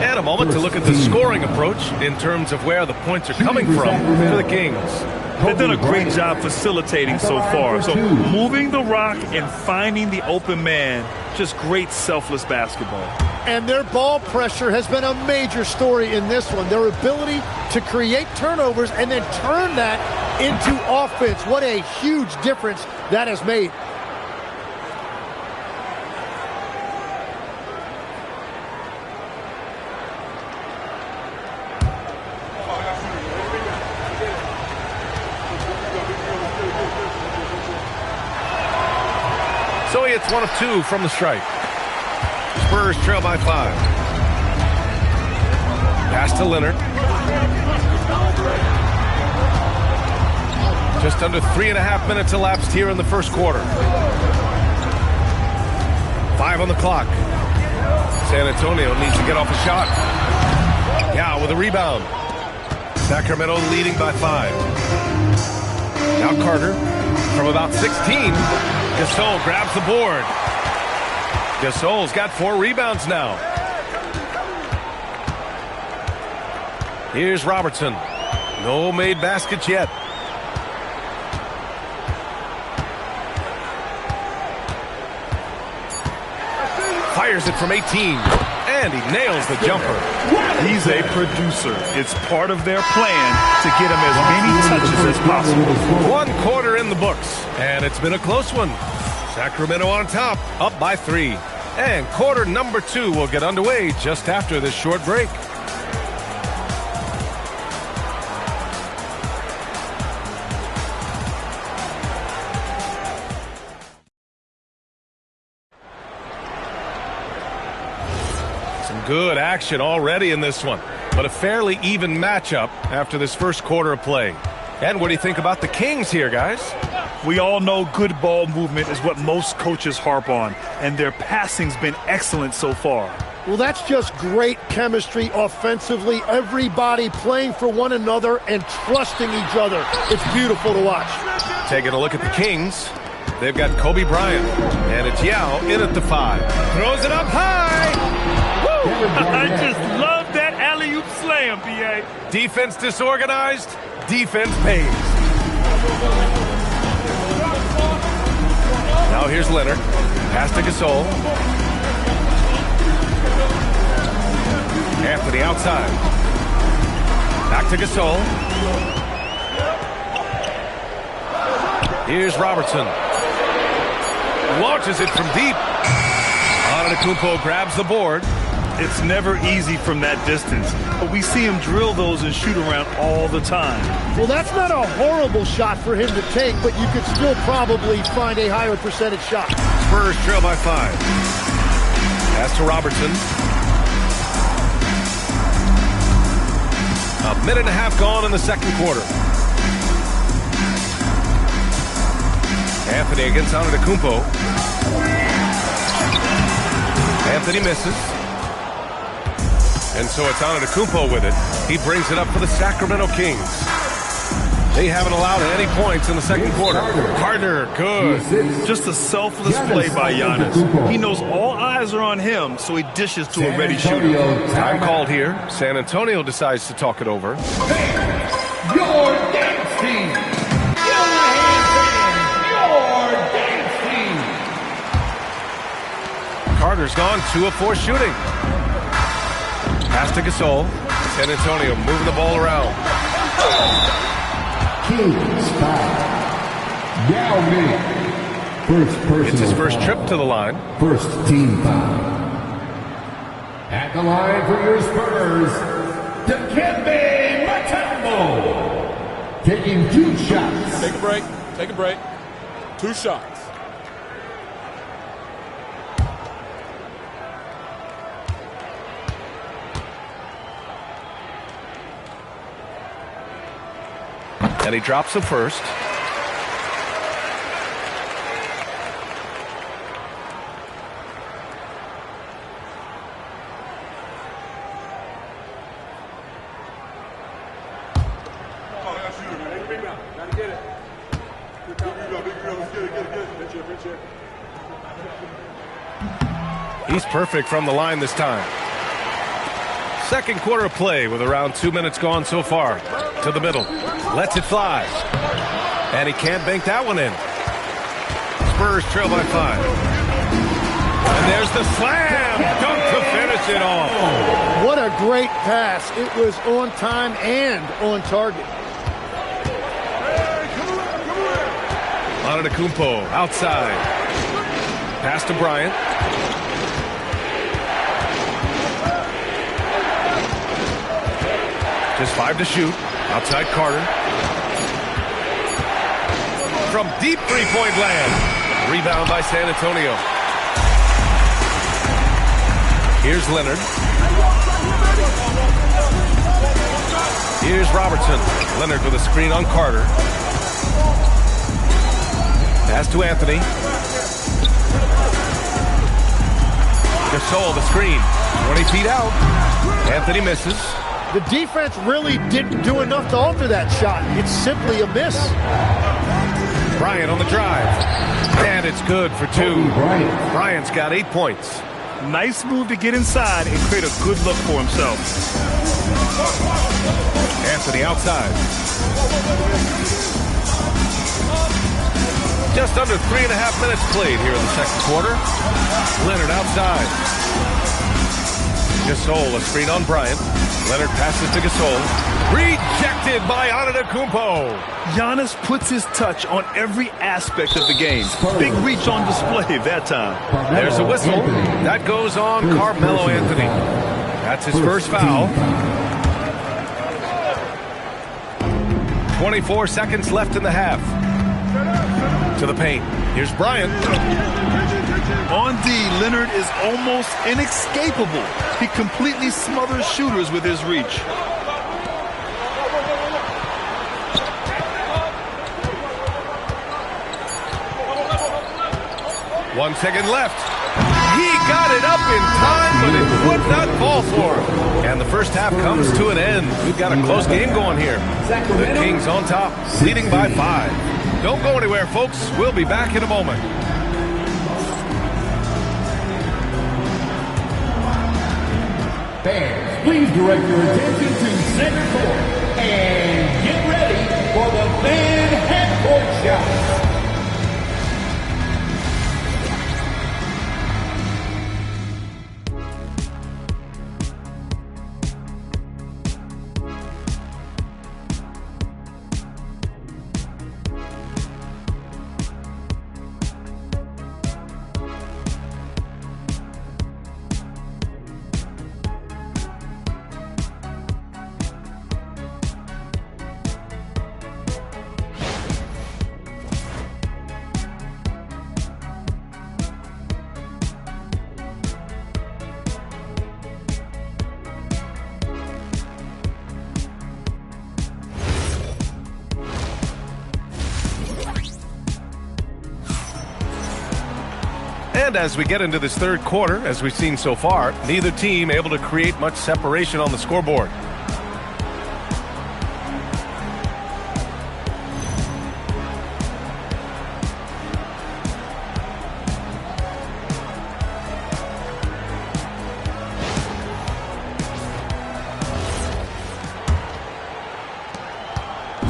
And a moment to look at the scoring approach in terms of where the points are coming from for the Kings. They've done a great job facilitating so far. So moving the rock and finding the open man, just great selfless basketball. And their ball pressure has been a major story in this one. Their ability to create turnovers and then turn that into offense. What a huge difference that has made. So he hits one of two from the strike. Spurs trail by 5. Pass to Leonard. Just under 3.5 minutes elapsed here in the first quarter. 5 on the clock. San Antonio needs to get off a shot. Yao with a rebound. Sacramento leading by 5. Now Carter from about 16. Gasol grabs the board. Gasol's got 4 rebounds now. Here's Robertson. No made baskets yet. Fires it from 18. And he nails the jumper. He's a producer. It's part of their plan to get him as many touches as possible. 1 quarter in the books. And it's been a close one. Sacramento on top, up by 3. And quarter number 2 will get underway just after this short break. Some good action already in this one, but a fairly even matchup after this first quarter of play. And what do you think about the Kings here, guys? We all know good ball movement is what most coaches harp on, and their passing's been excellent so far. Well, that's just great chemistry offensively. Everybody playing for one another and trusting each other. It's beautiful to watch. Taking a look at the Kings. They've got Kobe Bryant, and it's Yao in at the 5. Throws it up high. Woo! I just love that alley-oop slam, B.A. Defense disorganized. Defense pays. Now here's Leonard. Pass to Gasol. Anthony outside. Back to Gasol. Here's Robertson. Launches it from deep. Antetokounmpo grabs the board. It's never easy from that distance, but we see him drill those and shoot around all the time. Well, that's not a horrible shot for him to take, but you could still probably find a higher percentage shot. Spurs trail by 5. Pass to Robertson. A minute and a half gone in the second quarter. Anthony against Antetokounmpo. Anthony misses. And so it's Antetokounmpo with it. He brings it up for the Sacramento Kings. They haven't allowed any points in the second quarter. Carter, good. Just a selfless play by Giannis. He knows all eyes are on him, so he dishes to a ready shooter. Time called here. San Antonio decides to talk it over. Your dance team. Your dance team. Carter's gone 2 of 4 shooting. Pass to Gasol. San Antonio moving the ball around. Kings foul. Yao Ming. First personal It's his first foul. trip to the line. First team foul. At the line for your Spurs, Dikembe Mutombo. Taking 2 shots. Take a break. Take a break. 2 shots. And he drops the first. He's perfect from the line this time. Second quarter of play with around 2 minutes gone so far. To the middle. Lets it fly. And he can't bank that one in. Spurs trail by 5. And there's the slam. Dunk to finish it off. What a great pass. It was on time and on target. Antetokounmpo outside. Pass to Bryant. Just 5 to shoot. Outside Carter. From deep three-point land. Rebound by San Antonio. Here's Leonard. Here's Robertson. Leonard with a screen on Carter. Pass to Anthony. Gasol, the screen. 20 feet out. Anthony misses. The defense really didn't do enough to alter that shot. It's simply a miss. Bryant on the drive. And it's good for 2. Bryant's got 8 points. Nice move to get inside and create a good look for himself. Anthony outside. Just under 3.5 minutes played here in the second quarter. Leonard outside. Gasol, a screen on Bryant. Leonard passes to Gasol. Rejected by Antetokounmpo. Giannis puts his touch on every aspect of the game. Big reach on display that time. There's a whistle. That goes on Carmelo Anthony. That's his first foul. 24 seconds left in the half. To the paint. Here's Bryant. On D, Leonard is almost inescapable. He completely smothers shooters with his reach. One second left. He got it up in time, but it would not fall for him. And the first half comes to an end. We've got a close game going here. The Kings on top, leading by 5. Don't go anywhere, folks. We'll be back in a moment. Fans, please direct your attention to center court and get ready for the fan half-court shot. And as we get into this third quarter, as we've seen so far, neither team able to create much separation on the scoreboard.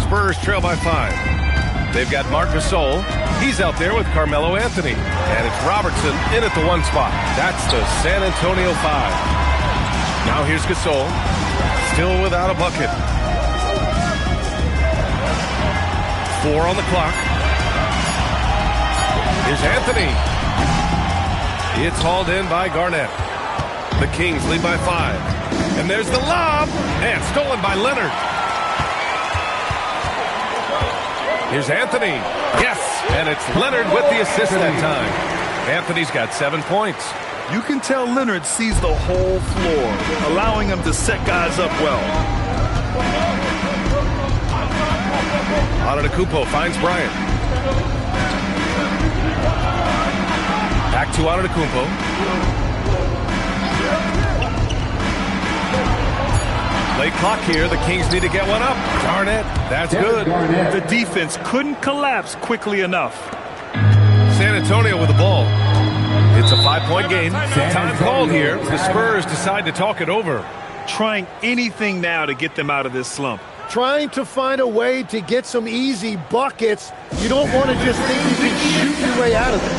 Spurs trail by 5. They've got Marc Gasol. He's out there with Carmelo Anthony. And it's Robertson in at the 1 spot. That's the San Antonio 5. Now here's Gasol. Still without a bucket. 4 on the clock. Here's Anthony. It's hauled in by Garnett. The Kings lead by 5. And there's the lob. And stolen by Leonard. Here's Anthony. Yes, and it's Leonard with the assist that time. Anthony's got 7 points. You can tell Leonard sees the whole floor, allowing him to set guys up well. Antetokounmpo finds Bryant. Back to Antetokounmpo. Late clock here. The Kings need to get one up. Garnett, that's good. The defense couldn't collapse quickly enough. San Antonio with the ball. It's a 5-point game. Time called here. The Spurs decide to talk it over. Trying anything now to get them out of this slump. Trying to find a way to get some easy buckets. You don't want to just think you can shoot your way out of it.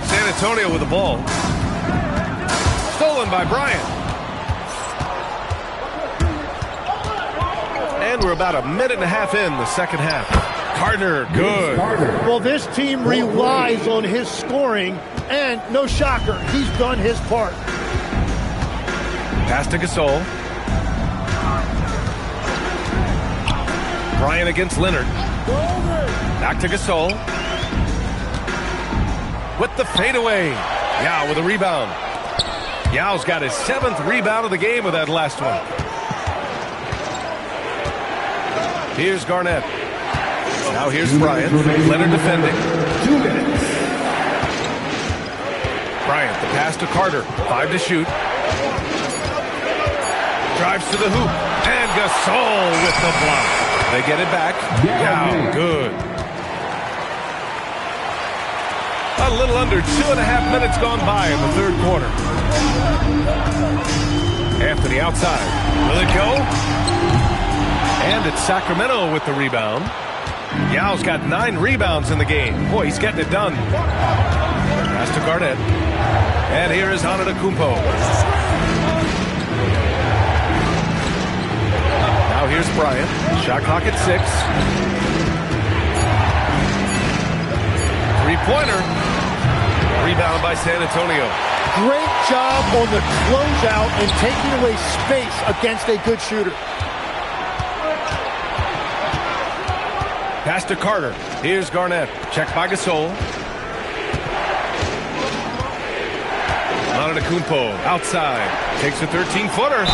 San Antonio with the ball. Stolen by Bryant. And we're about a minute and a half in the second half. Gardner, good. Well, this team relies on his scoring, and no shocker, he's done his part. Pass to Gasol. Bryant against Leonard. Back to Gasol. With the fadeaway. Yao with a rebound. Yao's got his 7th rebound of the game with that last one. Here's Garnett. Now here's Bryant. Leonard defending. 2 minutes. Bryant, the pass to Carter. 5 to shoot. Drives to the hoop. And Gasol with the block. They get it back. Yao, good. A little under 2.5 minutes gone by in the third quarter. Anthony outside. Will it go? And it's Sacramento with the rebound. Yao's got 9 rebounds in the game. Boy, he's getting it done. Pass to Garnett. And here is Antetokounmpo. Now here's Bryant. Shot clock at 6. 3-pointer. Rebounded by San Antonio. Great job on the closeout and taking away space against a good shooter. Pass to Carter. Here's Garnett. Checked by Gasol. Antetokounmpo outside. Takes a 13-footer.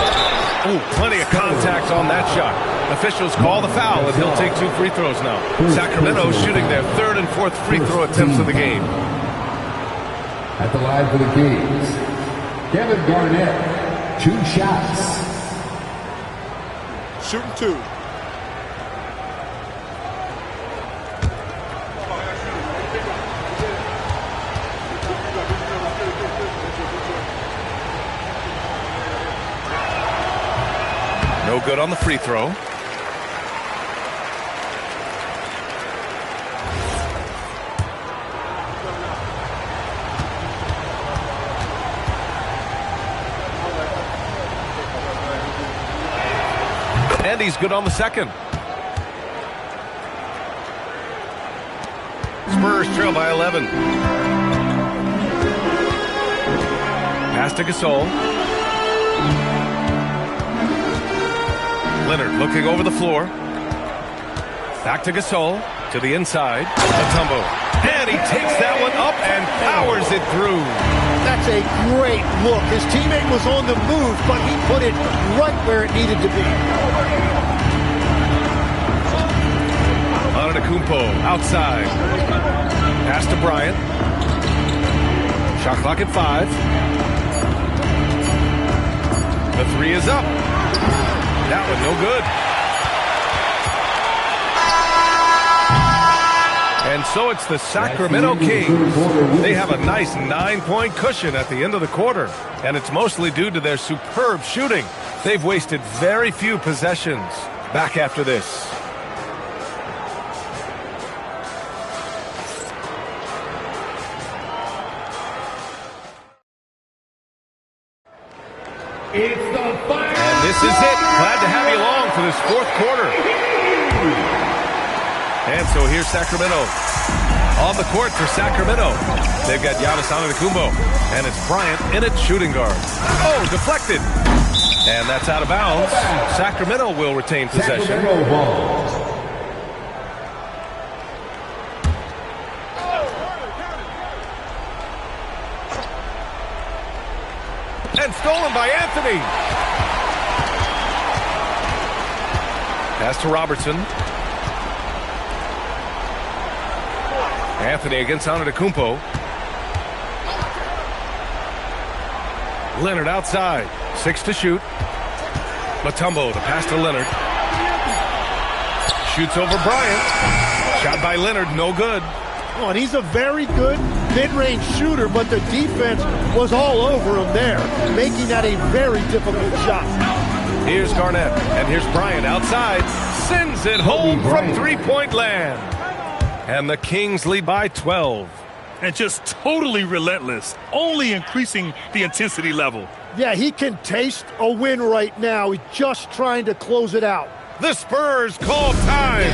Oh, plenty of contact on that shot. Officials call the foul, and he'll take 2 free throws now. Sacramento shooting their 3rd and 4th free throw attempts of the game. At the line for the Kings, Kevin Garnett, 2 shots. Shooting 2. No good on the free throw. And he's good on the second. Spurs trail by 11. Pass to Gasol. Leonard looking over the floor. Back to Gasol. To the inside. Mutombo. And he takes that one up and powers it through. That's a great look. His teammate was on the move, but he put it right where it needed to be. Antetokounmpo outside. Pass to Bryant. Shot clock at 5. The 3 is up. That one no good. And so it's the Sacramento Kings. They have a nice 9-point cushion at the end of the quarter. And it's mostly due to their superb shooting. They've wasted very few possessions. Back after this. It's the final. And this is it. Glad to have you along for this 4th quarter. And so here's Sacramento. On the court for Sacramento. They've got Giannis Antetokounmpo. And it's Bryant in at shooting guard. Oh, deflected. And that's out of bounds. Sacramento will retain possession. And stolen by Anthony. Pass to Robertson. Anthony against Antetokounmpo. Leonard outside. 6 to shoot. Mutombo, the pass to Leonard. Shoots over Bryant. Shot by Leonard, no good. Oh, and he's a very good mid-range shooter, but the defense was all over him there, making that a very difficult shot. Here's Garnett, and here's Bryant outside. Sends it home from 3-point land. And the Kings lead by 12. And just totally relentless, only increasing the intensity level. Yeah, he can taste a win right now. He's just trying to close it out. The Spurs call time.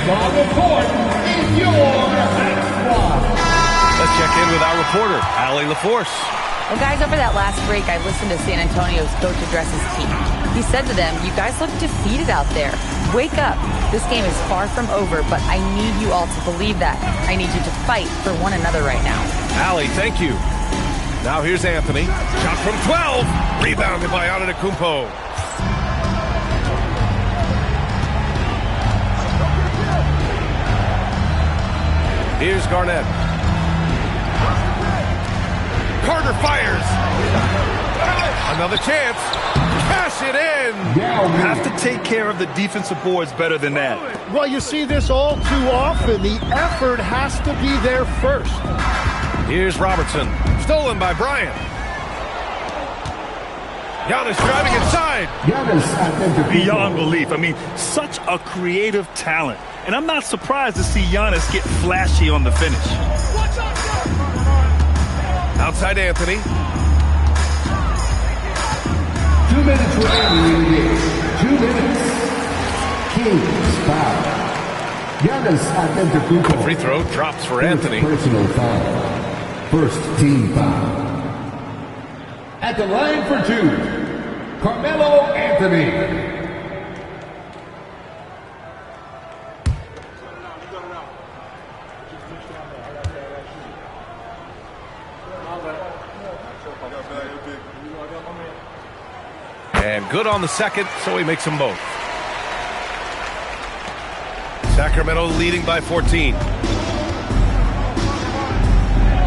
On the court is your High Squad. Let's check in with our reporter, Allie LaForce. Well, guys, over that last break, I listened to San Antonio's coach address his team. He said to them, "You guys look defeated out there. Wake up. This game is far from over, but I need you all to believe that. I need you to fight for one another right now." Allie, thank you. Now here's Anthony. Shot from 12. Rebounded by Antetokounmpo. Here's Garnett. Carter fires. Another chance. Cash it in. You have to take care of the defensive boards better than that. Well, you see this all too often. The effort has to be there first. Here's Robertson. Stolen by Bryant. Giannis driving inside. Beyond belief. I mean, such a creative talent. And I'm not surprised to see Giannis get flashy on the finish. Outside Anthony. 2 minutes remaining in the game. 2 minutes. Kings foul. Giannis Antetokounmpo. Free throw drops for Anthony. Personal foul. First team foul. At the line for 2, Carmelo Anthony. And good on the second, so he makes them both. Sacramento leading by 14.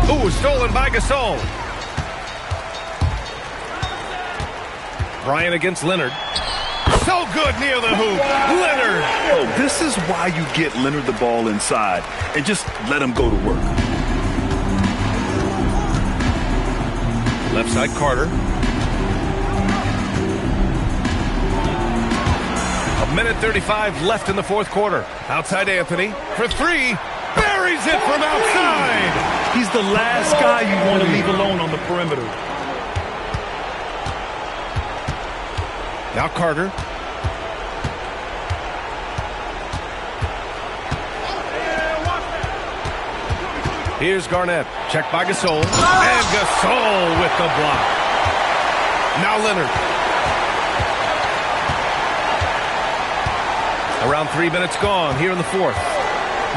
Ooh, stolen by Gasol. Bryant against Leonard. So good near the hoop. Leonard. Oh, this is why you get Leonard the ball inside and just let him go to work. Left side Carter. A minute 35 left in the fourth quarter. Outside Anthony for 3. Buries it from outside. He's the last guy you want to leave alone on the perimeter. Now Carter. Here's Garnett. Checked by Gasol. And Gasol with the block. Now Leonard. Around 3 minutes gone here in the fourth.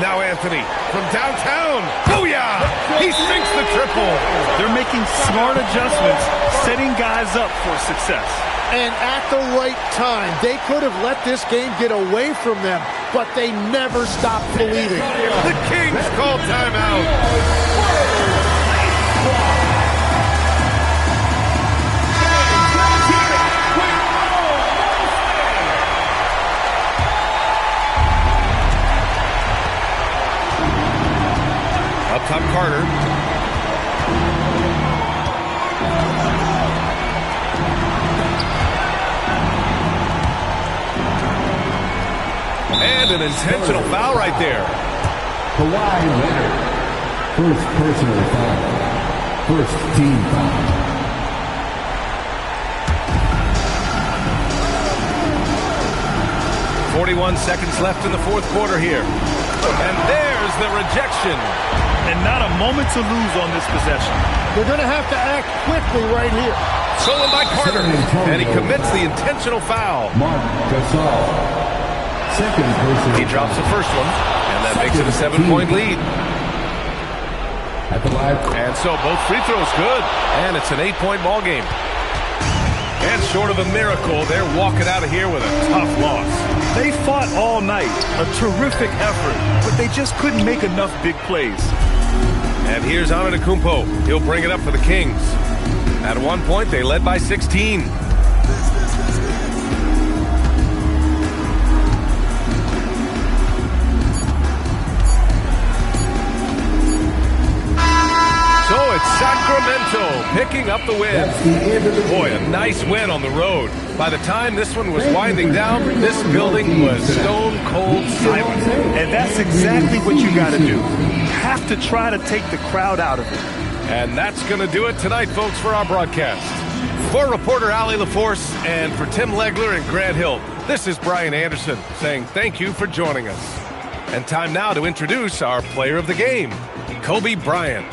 Now Anthony from downtown. Booyah! He sinks the triple. They're making smart adjustments, setting guys up for success. And at the right time, they could have let this game get away from them, but they never stopped believing. The Kings call timeout. Up top, Carter. And an intentional foul right there. Kawhi Leonard. First personal foul. First team foul. .41 seconds left in the fourth quarter here. And there's the rejection. And not a moment to lose on this possession. They're going to have to act quickly right here. Stolen by Carter. And he commits the intentional foul. Marc Gasol. Second person. He drops the first one, and that makes it a 7-point lead. At the line. And so both free throws good, and it's an 8-point ball game. And short of a miracle, they're walking out of here with a tough loss. They fought all night, a terrific effort, but they just couldn't make enough big plays. And here's Antetokounmpo. He'll bring it up for the Kings. At one point, they led by 16. So it's Sacramento picking up the win. Boy, a nice win on the road. By the time this one was winding down, this building was stone cold silent. And that's exactly what you got to do. You have to try to take the crowd out of it. And that's going to do it tonight, folks, for our broadcast. For reporter Allie LaForce and for Tim Legler and Grant Hill, this is Brian Anderson saying thank you for joining us. And time now to introduce our player of the game, Kobe Bryant.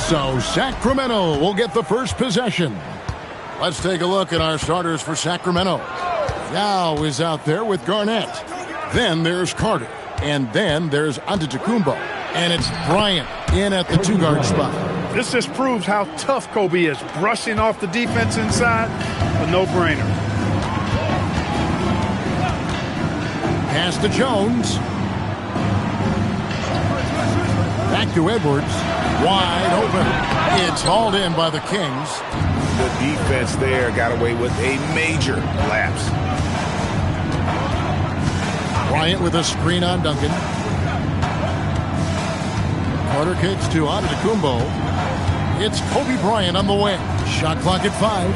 So Sacramento will get the first possession. Let's take a look at our starters for Sacramento. Yao is out there with Garnett. Then there's Carter. And then there's Antetokounmpo. And it's Bryant in at the 2-guard spot. This just proves how tough Kobe is. Brushing off the defense inside, a no-brainer. Pass to Jones. Back to Edwards. Wide open. It's hauled in by the Kings. The defense there got away with a major lapse. Bryant with a screen on Duncan. Carter kicks to Antetokounmpo. It's Kobe Bryant on the wing. Shot clock at 5.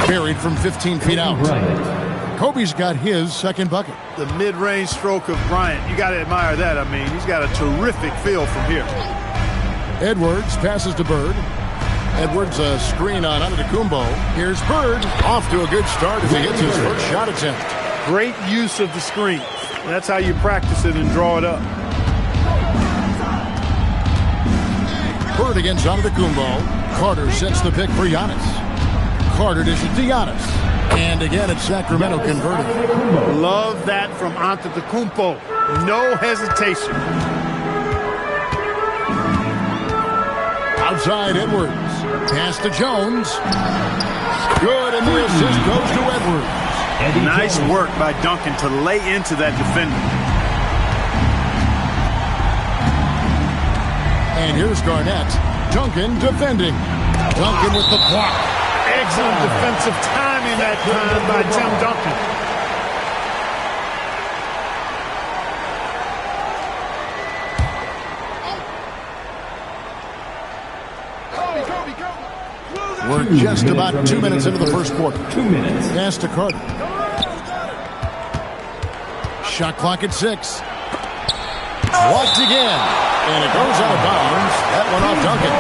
Buried from 15 feet out. Kobe's got his second bucket. The mid-range stroke of Bryant, you got to admire that. I mean, he's got a terrific feel from here. Edwards passes to Bird. Edwards a screen on Antetokounmpo. Here's Bird. Off to a good start as he gets his first shot attempt. Great use of the screen. That's how you practice it and draw it up. Bird against Antetokounmpo. Carter sets the pick for Giannis. Carter dishes to Giannis. And again, it's Sacramento converting. Love that from Antetokounmpo. No hesitation. Outside Edwards. Pass to Jones. Good, and the assist goes to Edwards. Nice work by Duncan to lay into that defender. And here's Garnett. Duncan defending. Duncan with the block. Excellent defensive timing that time by Tim Duncan. We're just about 2 minutes into the first quarter. 2 minutes. Pass to Carter. Shot clock at 6. Blocked again. And it goes out of bounds. That one off Duncan.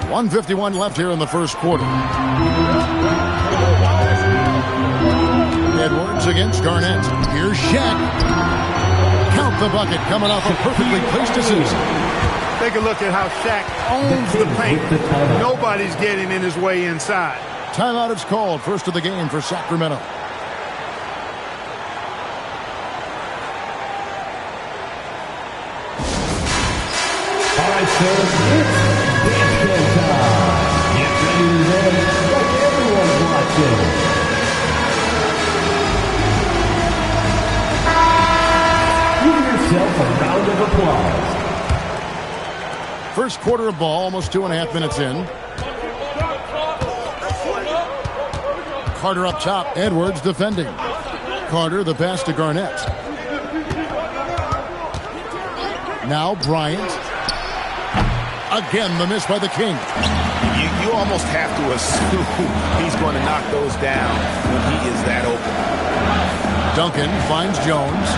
.151 left here in the first quarter. Edwards against Garnett. Here's Shaq. Count the bucket coming off a perfectly placed assist. Take a look at how Shaq owns the paint. Nobody's getting in his way inside. Timeout is called. First of the game for Sacramento. All right, sir. It's basket time. Get ready to dance like everyone's watching. A round of applause. First quarter of ball, almost 2.5 minutes in. Carter up top. Edwards defending. Carter the pass to Garnett. Now Bryant. Again the miss by the King. You almost have to assume he's going to knock those down when he is that open. Duncan finds Jones.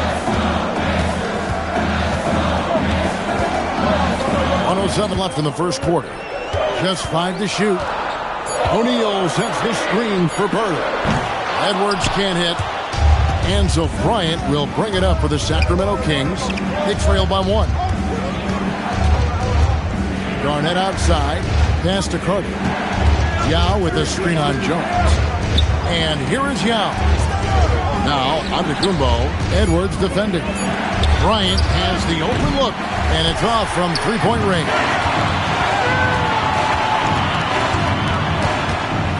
1:07 left in the first quarter. Just 5 to shoot. O'Neal sets the screen for Bird. Edwards can't hit. And so Bryant will bring it up for the Sacramento Kings. They trail by 1. Garnett outside. Pass to Carter. Yao with a screen on Jones. And here is Yao. Now Antetokounmpo. Edwards defending. Bryant has the open look. And it's off from three-point range.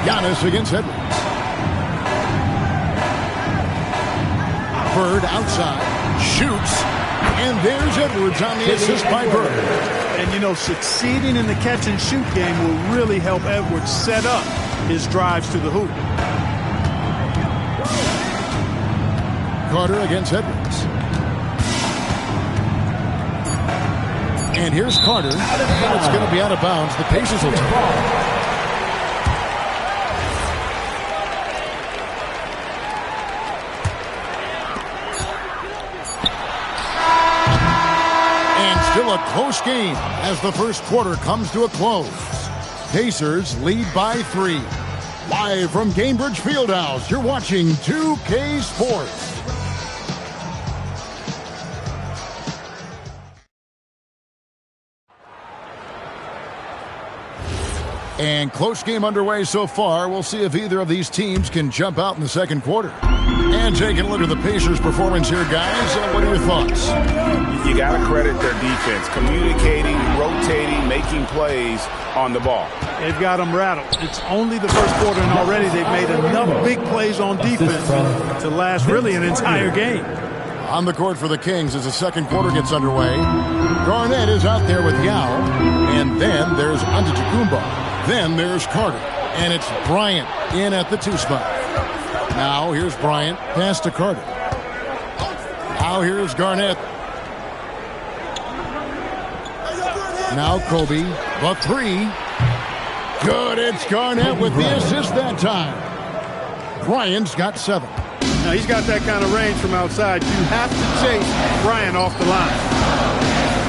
Giannis against Edwards. Bird outside. Shoots. And there's Edwards on the assist by Bird. And, you know, succeeding in the catch-and-shoot game will really help Edwards set up his drives to the hoop. Carter against Edwards. And here's Carter. And it's going to be out of bounds. The Pacers will take it. And still a close game as the first quarter comes to a close. Pacers lead by 3. Live from Gainbridge Fieldhouse, you're watching 2K Sports. And close game underway so far. We'll see if either of these teams can jump out in the second quarter. And taking a look at the Pacers' performance here, guys. What are your thoughts? You got to credit their defense. Communicating, rotating, making plays on the ball. They've got them rattled. It's only the first quarter, and already they've made enough big plays on defense to last really an entire game. On the court for the Kings as the second quarter gets underway. Garnett is out there with Yao. And then there's Antetokounmpo. Then there's Carter, and it's Bryant in at the 2 spot. Now here's Bryant, pass to Carter. Now here's Garnett. Now Kobe, the 3. Good, it's Garnett with the assist that time. Bryant's got 7. Now he's got that kind of range from outside. You have to chase Bryant off the line.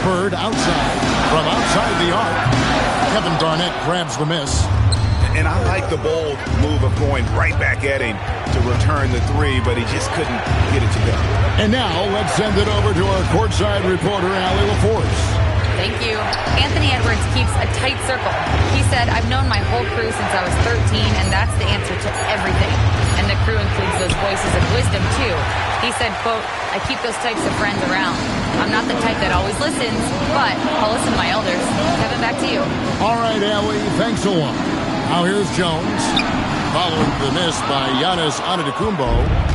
Bird outside, from outside the arc. Kevin Garnett grabs the miss. And I like the bold move of going right back at him to return the 3, but he just couldn't get it to go. And now let's send it over to our courtside reporter, Allie LaForce. Thank you. Anthony Edwards keeps a tight circle. He said, I've known my whole crew since I was 13, and that's the answer to everything. And the crew includes those voices of wisdom, too. He said, quote, I keep those types of friends around. I'm not the type that always listens, but I'll listen to my elders. Kevin, back to you. All right, Allie, thanks a lot. Now here's Jones. Following the miss by Giannis Antetokounmpo.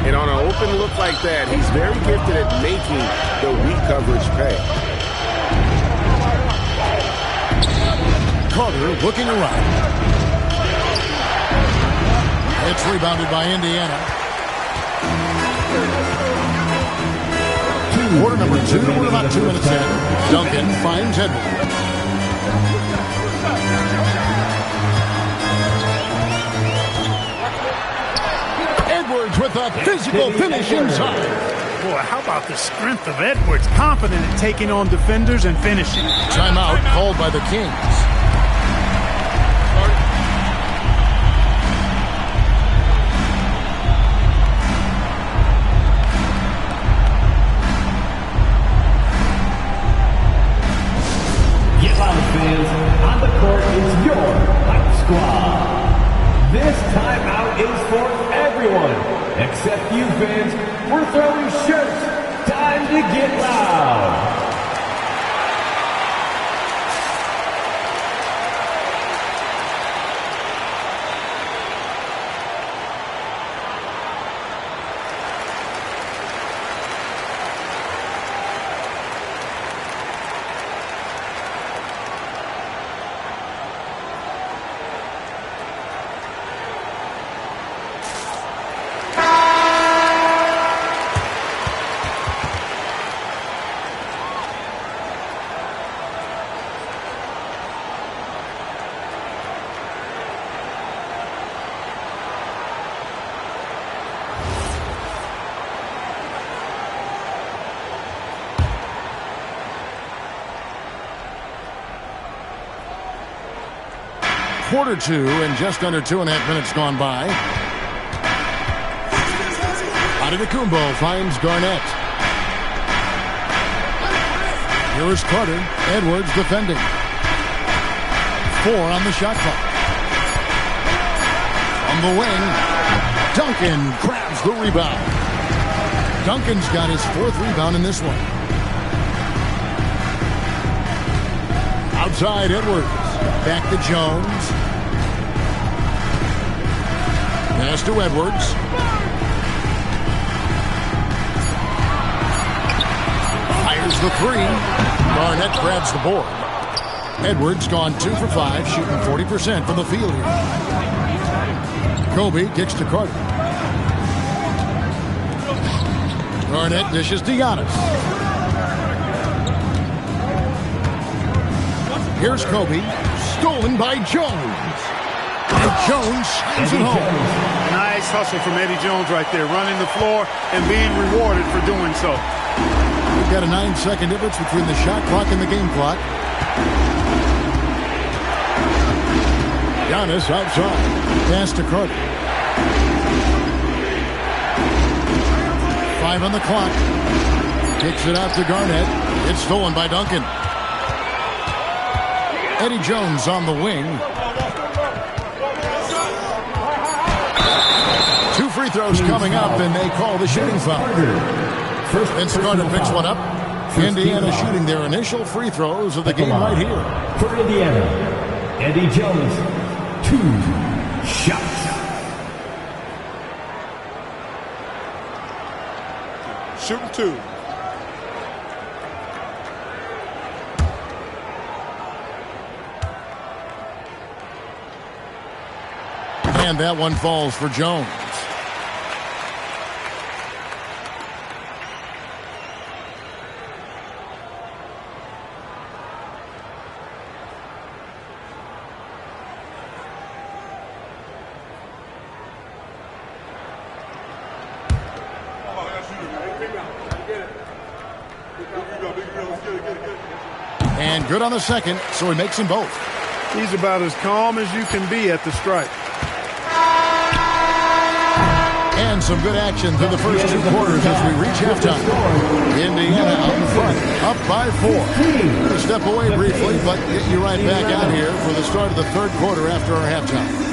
And on an open look like that, he's very gifted at making the weak coverage pay. Carter looking around. It's rebounded by Indiana. Quarter number 2. We're about 2 minutes in. Duncan finds Edwards. Edwards with a physical finish inside. Boy, how about the strength of Edwards? Confident at taking on defenders and finishing. Timeout called by the Kings. On the court is your Hype Squad. This timeout is for everyone, except you fans. We're throwing shirts. Time to get loud. Quarter 2 and just under 2.5 minutes gone by. Antetokounmpo finds Garnett. Here is Carter. Edwards defending. 4 on the shot clock. On the wing, Duncan grabs the rebound. Duncan's got his 4th rebound in this one. Outside Edwards. Back to Jones. Pass to Edwards. Fires the 3. Garnett grabs the board. Edwards gone 2 for 5, shooting 40% from the field here. Kobe kicks to Carter. Garnett dishes to Giannis. Here's Kobe. Stolen by Jones. And Jones shines it home. Nice hustle from Eddie Jones right there, running the floor and being rewarded for doing so. We've got a 9-second difference between the shot clock and the game clock. Giannis outside. Pass to Carter. 5 on the clock. Kicks it out to Garnett. It's stolen by Duncan. Eddie Jones on the wing. 2 free throws coming up, and they call the shooting foul. Vince Carter picks one up. Indiana shooting their initial free throws of the game right here. For Indiana, Eddie Jones, 2 shots. Shooting 2. And that one falls for Jones. And good on the second, so he makes them both. He's about as calm as you can be at the strike. And some good action through the first 2 quarters as we reach halftime. Indiana out in front, up by 4. We'll step away briefly, but get you right back out here for the start of the 3rd quarter after our halftime.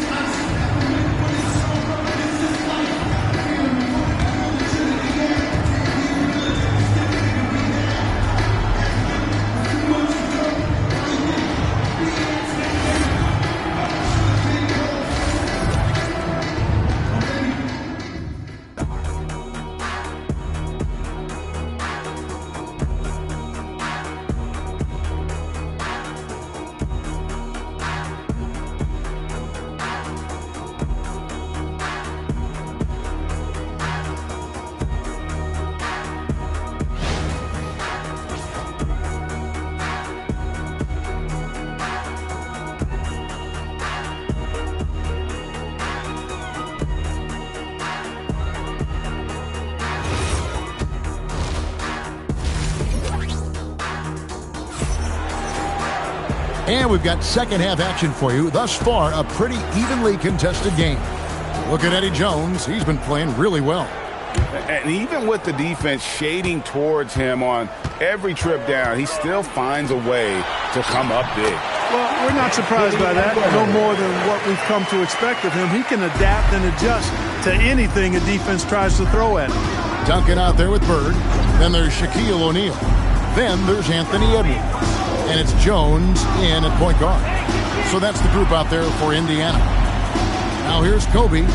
And we've got second half action for you. Thus far, a pretty evenly contested game. Look at Eddie Jones. He's been playing really well. And even with the defense shading towards him on every trip down, he still finds a way to come up big. Well, we're not surprised by that. No more than what we've come to expect of him. He can adapt and adjust to anything a defense tries to throw at him. Duncan out there with Bird. Then there's Shaquille O'Neal. Then there's Anthony Edwards. And it's Jones in at point guard. So that's the group out there for Indiana. Now here's Kobe.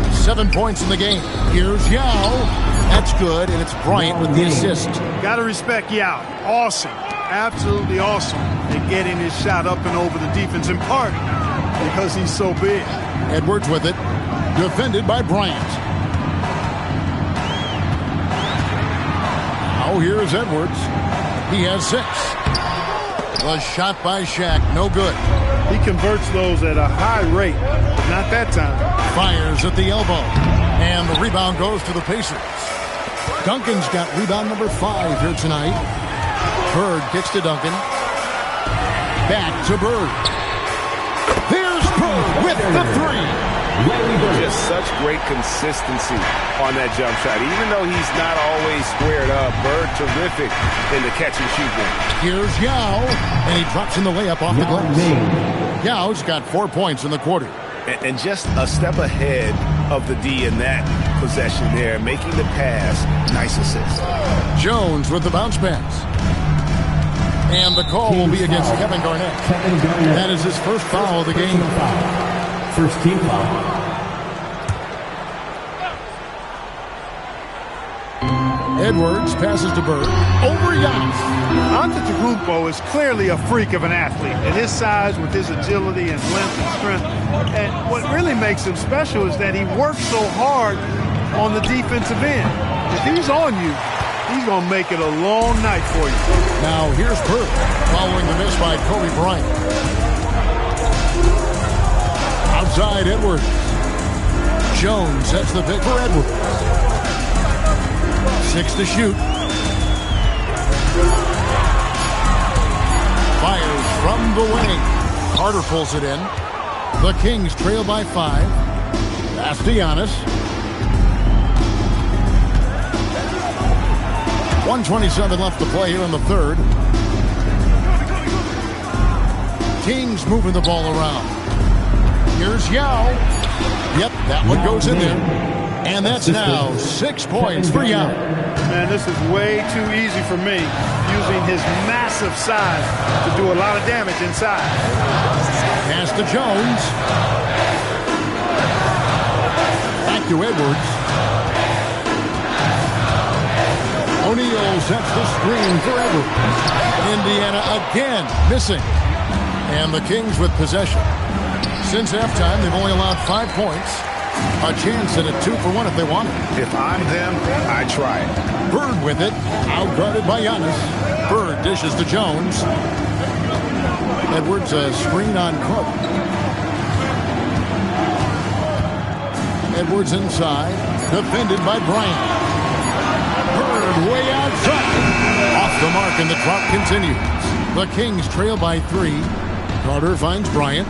7 points in the game. Here's Yao. That's good, and it's Bryant with the assist. Got to respect Yao. Awesome. Absolutely awesome at getting his shot up and over the defense, in part because he's so big. Edwards with it. Defended by Bryant. Now here's Edwards. He has 6. Was shot by Shaq. No good. He converts those at a high rate, but not that time. Fires at the elbow. And the rebound goes to the Pacers. Duncan's got rebound number 5 here tonight. Bird kicks to Duncan. Back to Bird. Here's Bird with the 3. Just such great consistency on that jump shot. Even though he's not always squared up, Bird terrific in the catch and shoot game. Here's Yao, and he drops in the layup off the glass. Yao's got 4 points in the quarter. And just a step ahead of the D in that possession there, making the pass. Nice assist. Jones with the bounce pass. And the call will be against Kevin Garnett. That is his first foul of the game. First team foul. Edwards passes to Bird. Over Giannis. Antetokounmpo is clearly a freak of an athlete. At his size, with his agility and length and strength. And what really makes him special is that he works so hard on the defensive end. If he's on you, he's going to make it a long night for you. Now here's Bird following the miss by Kobe Bryant. Outside Edwards. Jones sets the pick for Edwards. 6 to shoot. Fires from the wing. Carter pulls it in. The Kings trail by 5. That's Giannis. 1:27 left to play here in the third. Kings moving the ball around. Here's Yao. Yep, that one goes in there. And that's now 6 points for Yao. Man, this is way too easy for me, using his massive size to do a lot of damage inside. Pass to Jones. Back to Edwards. O'Neal sets the screen for Edwards. Indiana again missing. And the Kings with possession. Since halftime, they've only allowed 5 points. A chance at a 2-for-1 if they want it. If I'm them, I try it. Bird with it. Outguarded by Giannis. Bird dishes to Jones. Edwards a screen on Carter. Edwards inside. Defended by Bryant. Bird way outside. Off the mark and the drought continues. The Kings trail by 3. Carter finds Bryant.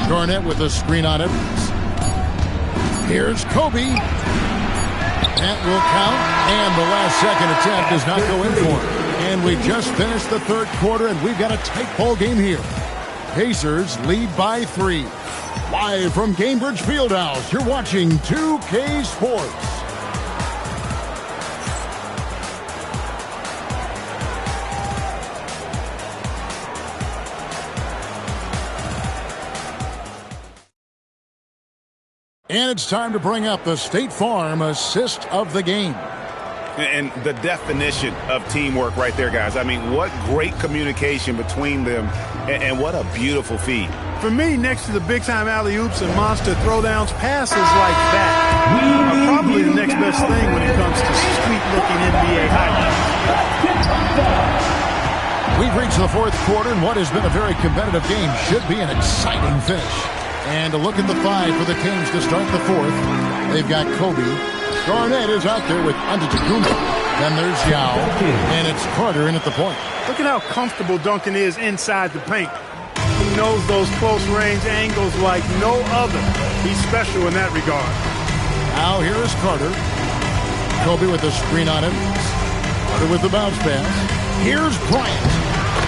Garnett with a screen on Edwards. Here's Kobe. That will count. And the last second attempt does not go in for him. And we just finished the third quarter, and we've got a tight ball game here. Pacers lead by 3. Live from Gainbridge Fieldhouse, you're watching 2K Sports. And it's time to bring up the State Farm assist of the game. And the definition of teamwork right there, guys. I mean, what great communication between them, and what a beautiful feed. For me, next to the big-time alley-oops and monster throwdowns, passes like that are probably the next best thing when it comes to sweet-looking NBA highlights. We've reached the fourth quarter, and what has been a very competitive game should be an exciting finish. And a look at the 5 for the Kings to start the fourth. They've got Kobe. Garnett is out there with Antetokounmpo. Then there's Yao. And it's Carter in at the point. Look at how comfortable Duncan is inside the paint. He knows those close-range angles like no other. He's special in that regard. Now here is Carter. Kobe with the screen on him. Carter with the bounce pass. Here's Bryant.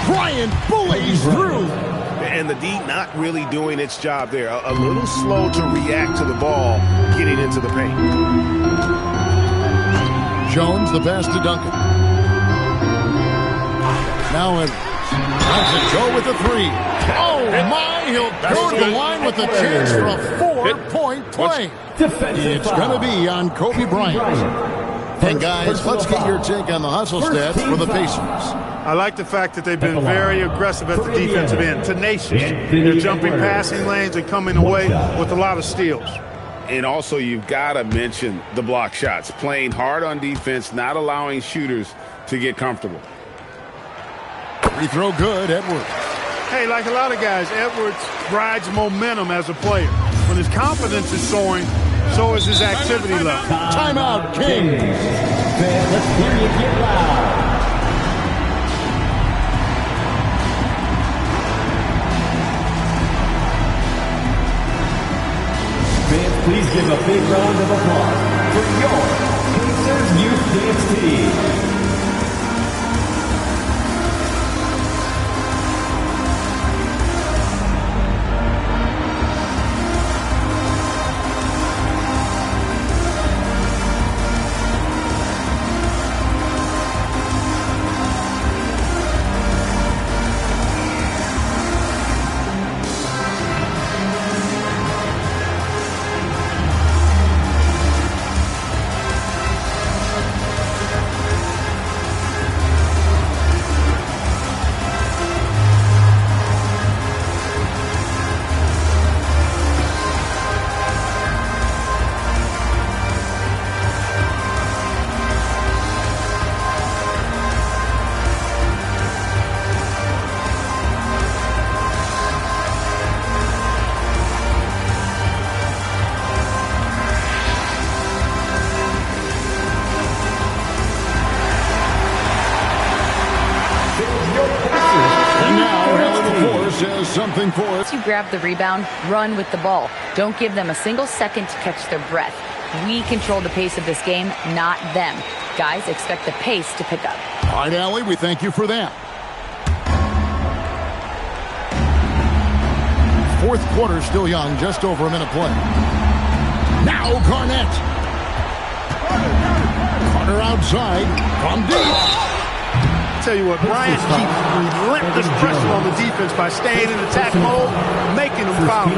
Bryant bullies through. And the D not really doing its job there. A little slow to react to the ball getting into the paint. Jones, the pass to Duncan. Now Edwards. Lets it go with the 3. Oh, my. He'll go to the line with a chance for a 4-point play. It's going to be on Kobe Bryant. And, guys, let's get your take on the hustle stats for the Pacers. I like the fact that they've been very aggressive at the defensive end, tenacious. They're jumping passing lanes and coming away with a lot of steals. And also, you've got to mention the block shots. Playing hard on defense, not allowing shooters to get comfortable. Free throw good, Edwards. Hey, like a lot of guys, Edwards rides momentum as a player. When his confidence is soaring, so is his activity level. Timeout, Kings. Let's hear you get loud. Fans, please give a big round of applause for your Pacers Youth Dance Team. something for it. Once you grab the rebound, run with the ball. Don't give them a single second to catch their breath. We control the pace of this game, not them. Guys, expect the pace to pick up. All right, Allie, we thank you for that. Fourth quarter still young, just over a minute play. Now Garnett. Carter outside from deep. Tell you what, Bryant keeps relentless pressure on the defense by staying in attack mode, making them foul.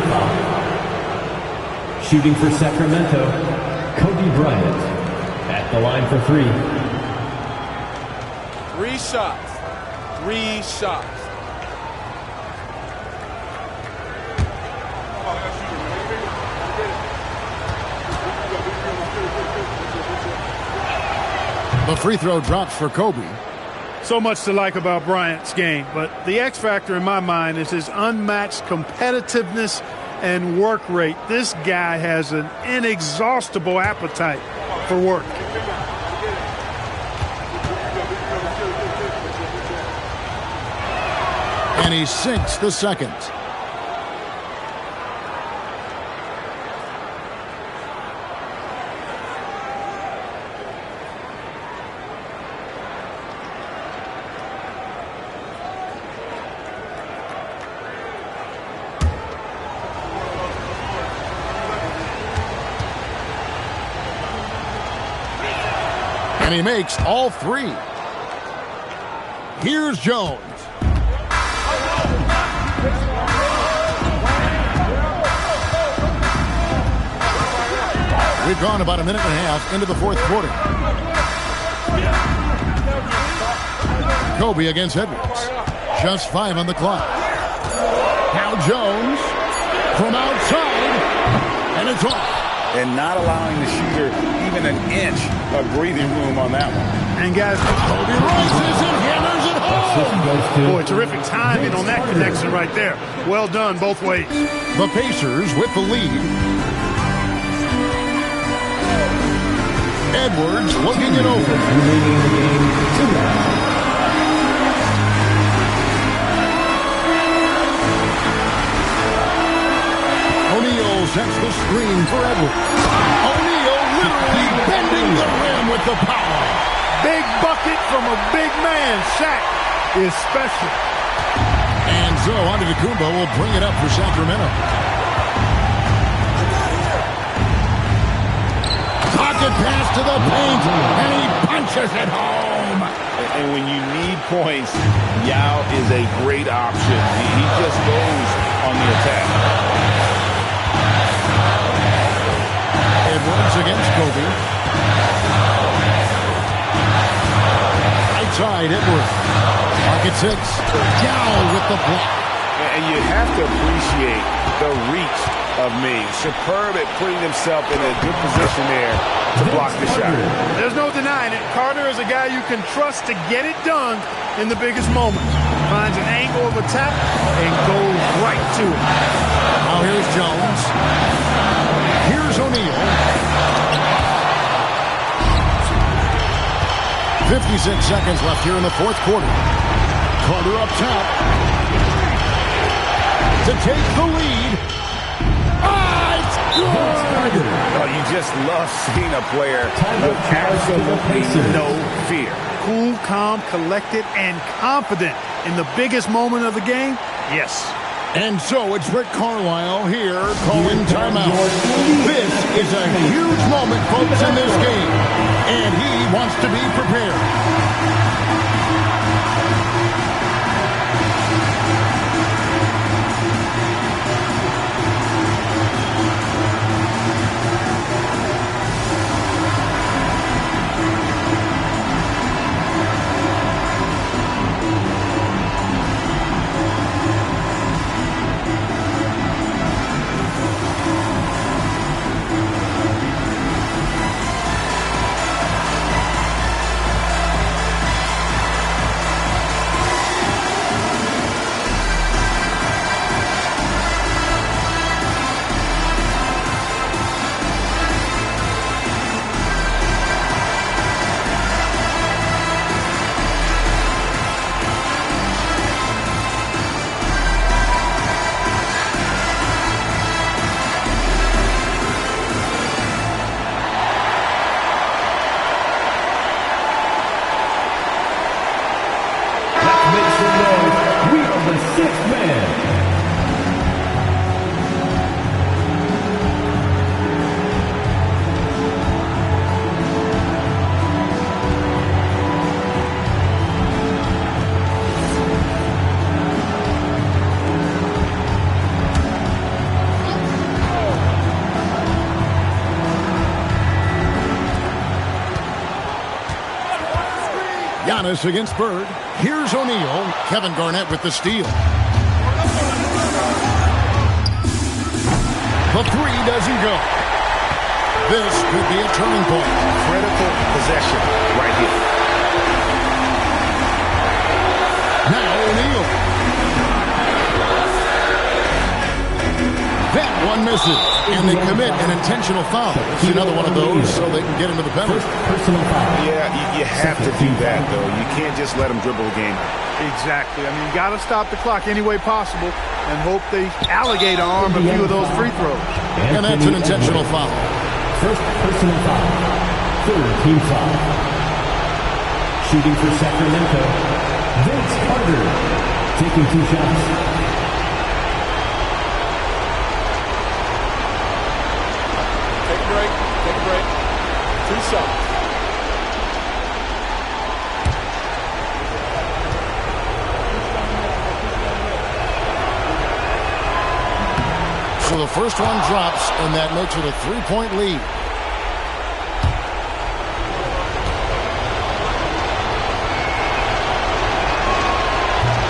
Shooting for Sacramento, Kobe Bryant at the line for three. 3 shots. 3 shots. The free throw drops for Kobe. So much to like about Bryant's game, but the X factor in my mind is his unmatched competitiveness and work rate. This guy has an inexhaustible appetite for work. And he sinks the second. And he makes all three. Here's Jones. We've gone about a minute and a half into the fourth quarter. Kobe against Edwards. Just 5 on the clock. Now Jones from outside. And it's off. And not allowing the shooter even an inch of breathing room on that one. And guys, Kobe rises and hammers it home. Boy, terrific timing on that connection right there. Well done both ways. The Pacers with the lead. Edwards looking it over. O'Neal sets the screen for Edwards. O'Neal literally bending the rim with the power. Big bucket from a big man. Shaq is special. And so Antetokounmpo will bring it up for Sacramento. Pocket pass to the paint, and he punches it home. And when you need points, Yao is a great option. He just goes on the attack. Edwards against Kobe. Right side, Edwards. Pocket 6. Yao with the block. And you have to appreciate the reach of Ming. Superb at putting himself in a good position there to block the shot. There's no denying it. Carter is a guy you can trust to get it done in the biggest moments. Finds an angle of attack and goes right to it. Now here's Jones. Here's O'Neal. 56 seconds left here in the fourth quarter. Carter up top to take the lead. It's good! Oh, you just love seeing a player with absolutely no fear. Cool, calm, collected, and confident in the biggest moment of the game. Yes. And so it's Rick Carlisle here calling timeout. This is a huge moment, folks, in this game. And he wants to be prepared. Giannis against Bird. Here's O'Neal. Kevin Garnett with the steal. The three doesn't go. This could be a turning point. Critical possession right here. Now O'Neal. That one misses, and they commit an intentional foul. It's another one of those so they can get into the penalty. Yeah, you have to do that, though. You can't just let them dribble the game. Exactly. I mean, you got to stop the clock any way possible and hope they alligator arm a few of those free throws. And that's an intentional foul. First personal foul. Third team foul. Shooting for Sacramento, Vince Carter, taking 2 shots. Take a break. 2 shots. So the first one drops, and that makes it a 3-point lead.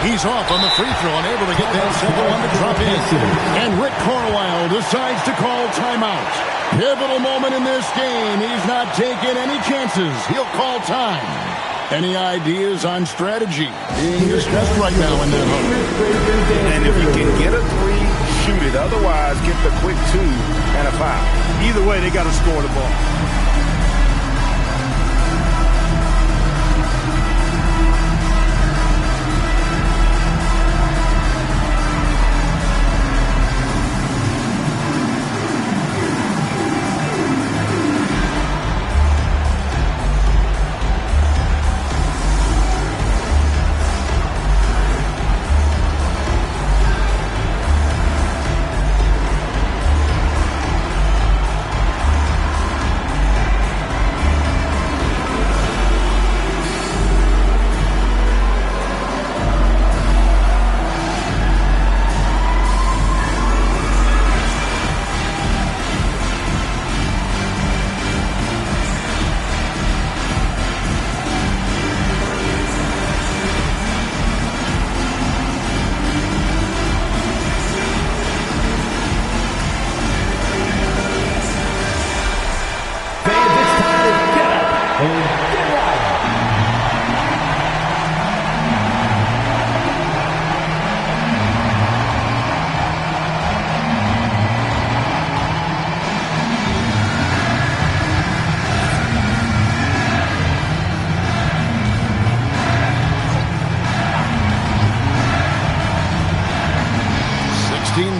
He's off on the free throw, unable to get that second one to drop in. And Rick Carlisle decides to call timeout. Pivotal moment in this game. He's not taking any chances. He'll call time. Any ideas on strategy being discussed right now in that home? And if you can get a 3, shoot it. Otherwise, get the quick 2 and a foul. Either way, they got to score the ball.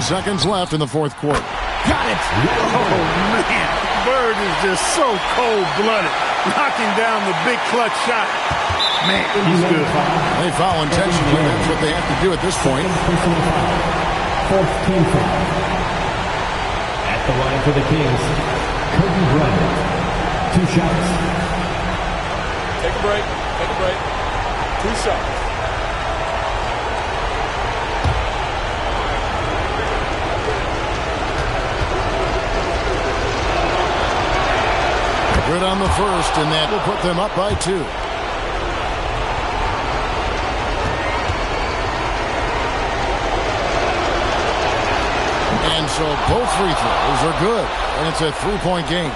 Seconds left in the fourth quarter. Got it! Oh, man. Bird is just so cold-blooded. Knocking down the big clutch shot. Man, he's good. They foul intentionally. That's what they have to do at this point. Fourth team foul. At the line for the Kings, Kobe Bryant. 2 shots. Take a break. 2 shots. Good on the first, and that will put them up by 2. And so both free throws are good, and it's a 3-point game.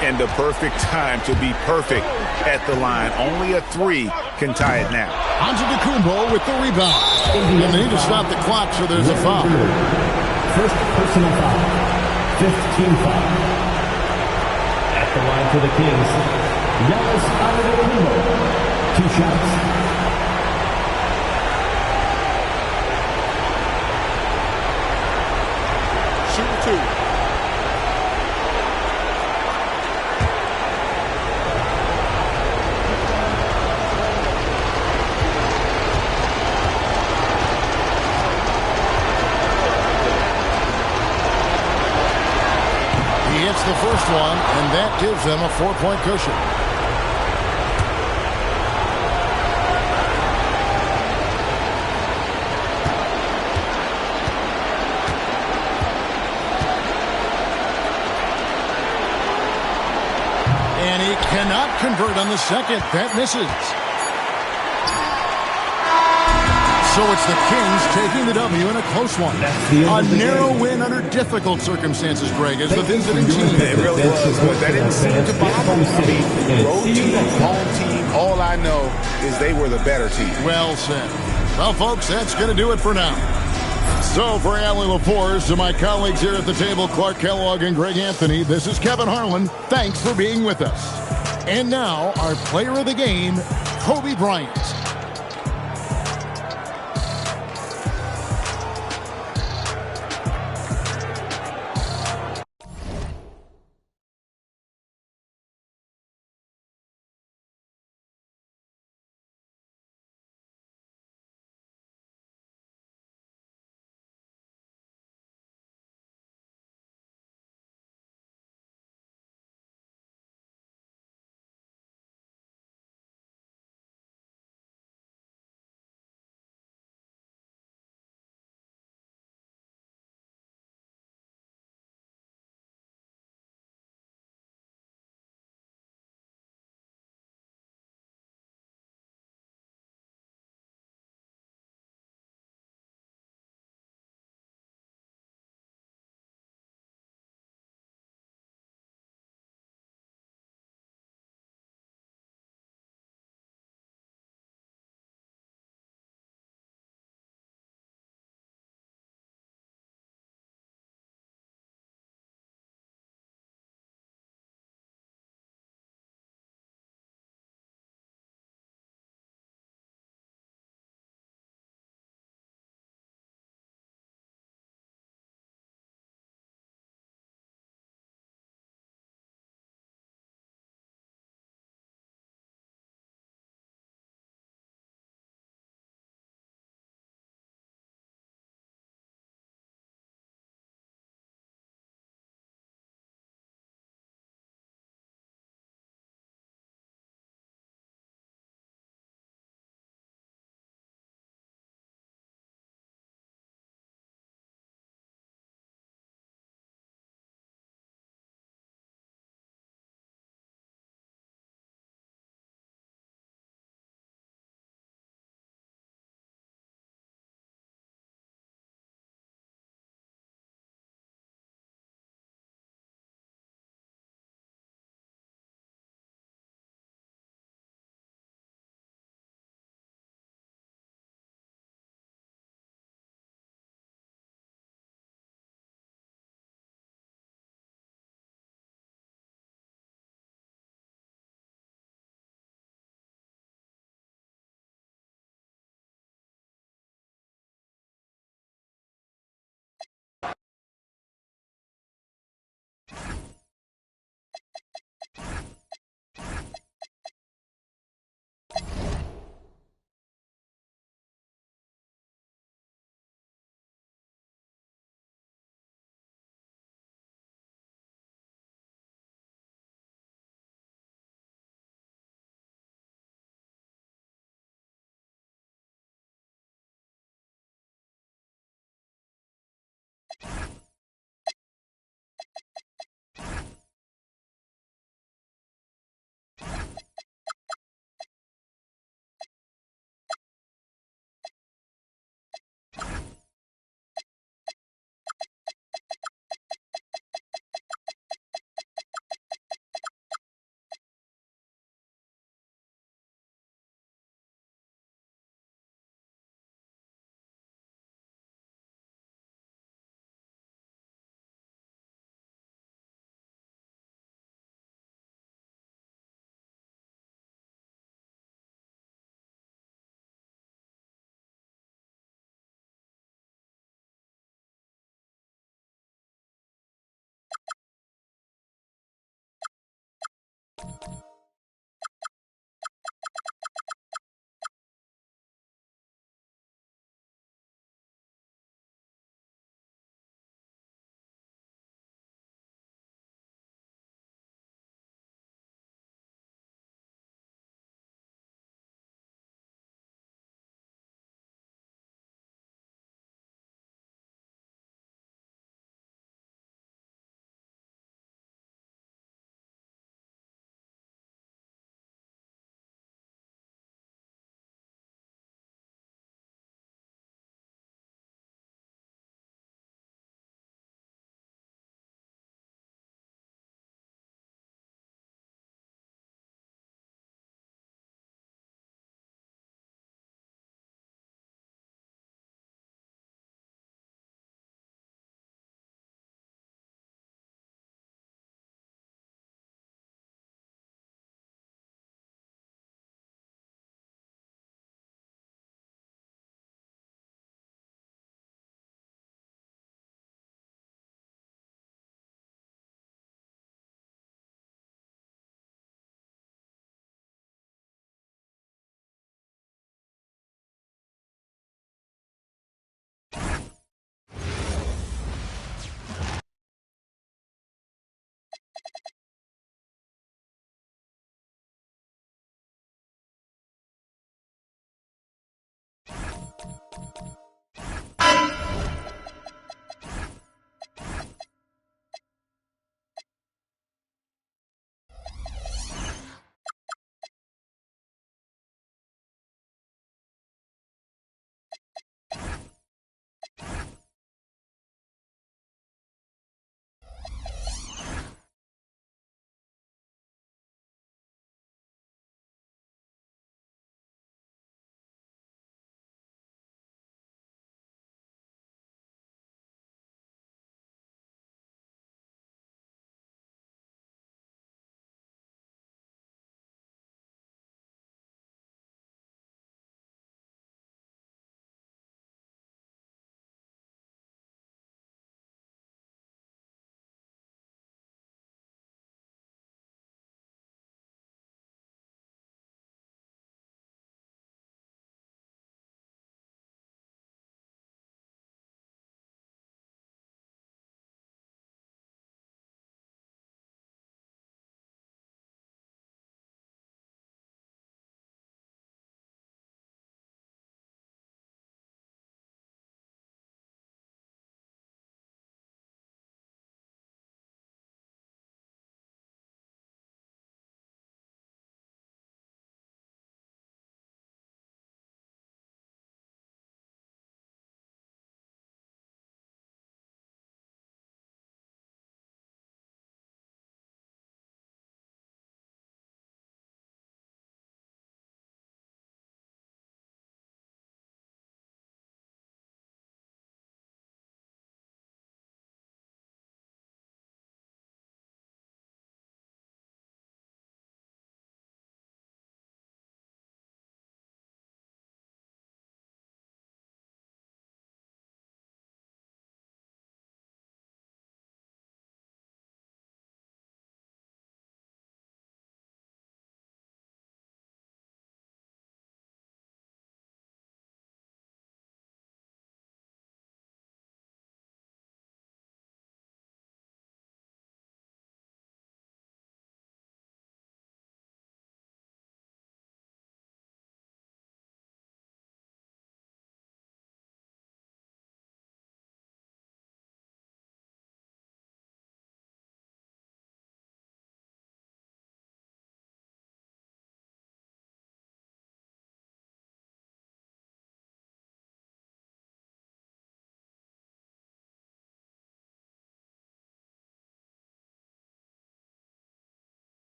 And the perfect time to be perfect at the line. Only a 3 can tie it now. Antetokounmpo with the rebound. And they need to stop the clock, so there's a foul. First personal foul. 5th team foul. At the line for the Kings, Giannis Antetokounmpo. 2 shots. Shoot 2. The first one, and that gives them a 4-point cushion. And he cannot convert on the second. That misses. So it's the Kings taking the W in a close one. A narrow win under difficult circumstances, Greg, as the visiting team. It really was, but that didn't seem to bother me. I mean, road team, home team, all I know is they were the better team. Well said. Well, folks, that's going to do it for now. So for Allie LaForce, to my colleagues here at the table, Clark Kellogg and Greg Anthony, this is Kevin Harlan. Thanks for being with us. And now, our player of the game, Kobe Bryant.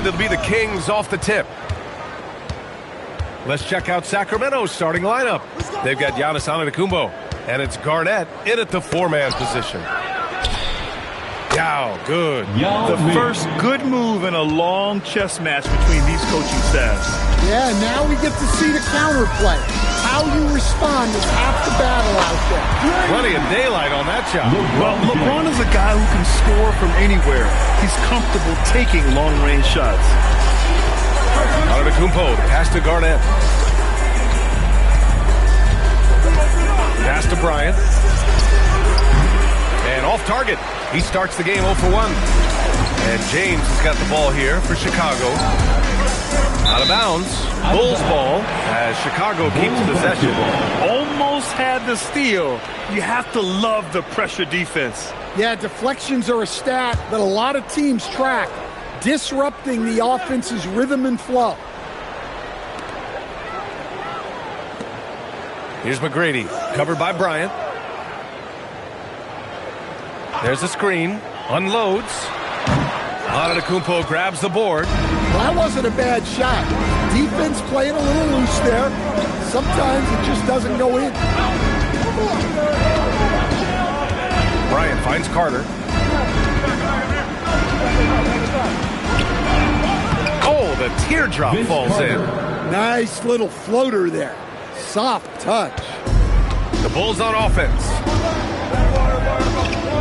And it'll be the Kings off the tip. Let's check out Sacramento's starting lineup. They've got Giannis Antetokounmpo, and it's Garnett in at the 4-man position. Yao, good. The first good move in a long chess match between these coaching staffs. Yeah, now we get to see the counterplay. How you respond is half the battle out there. Plenty of daylight on that shot. Well, LeBron is a guy who can score from anywhere. He's comfortable taking long-range shots. Antetokounmpo, the pass to Garnett. Pass to Bryant. And off target. He starts the game 0 for 1. And James has got the ball here for Chicago. Out of bounds. Bulls ball as Chicago keeps possession. Almost had the steal. You have to love the pressure defense. Yeah, deflections are a stat that a lot of teams track, disrupting the offense's rhythm and flow. Here's McGrady, covered by Bryant. There's a screen, unloads. Antetokounmpo grabs the board. That wasn't a bad shot. Defense playing a little loose there. Sometimes it just doesn't go in. Bryant finds Carter. Oh, the teardrop falls in. Nice little floater there. Soft touch. The Bulls on offense.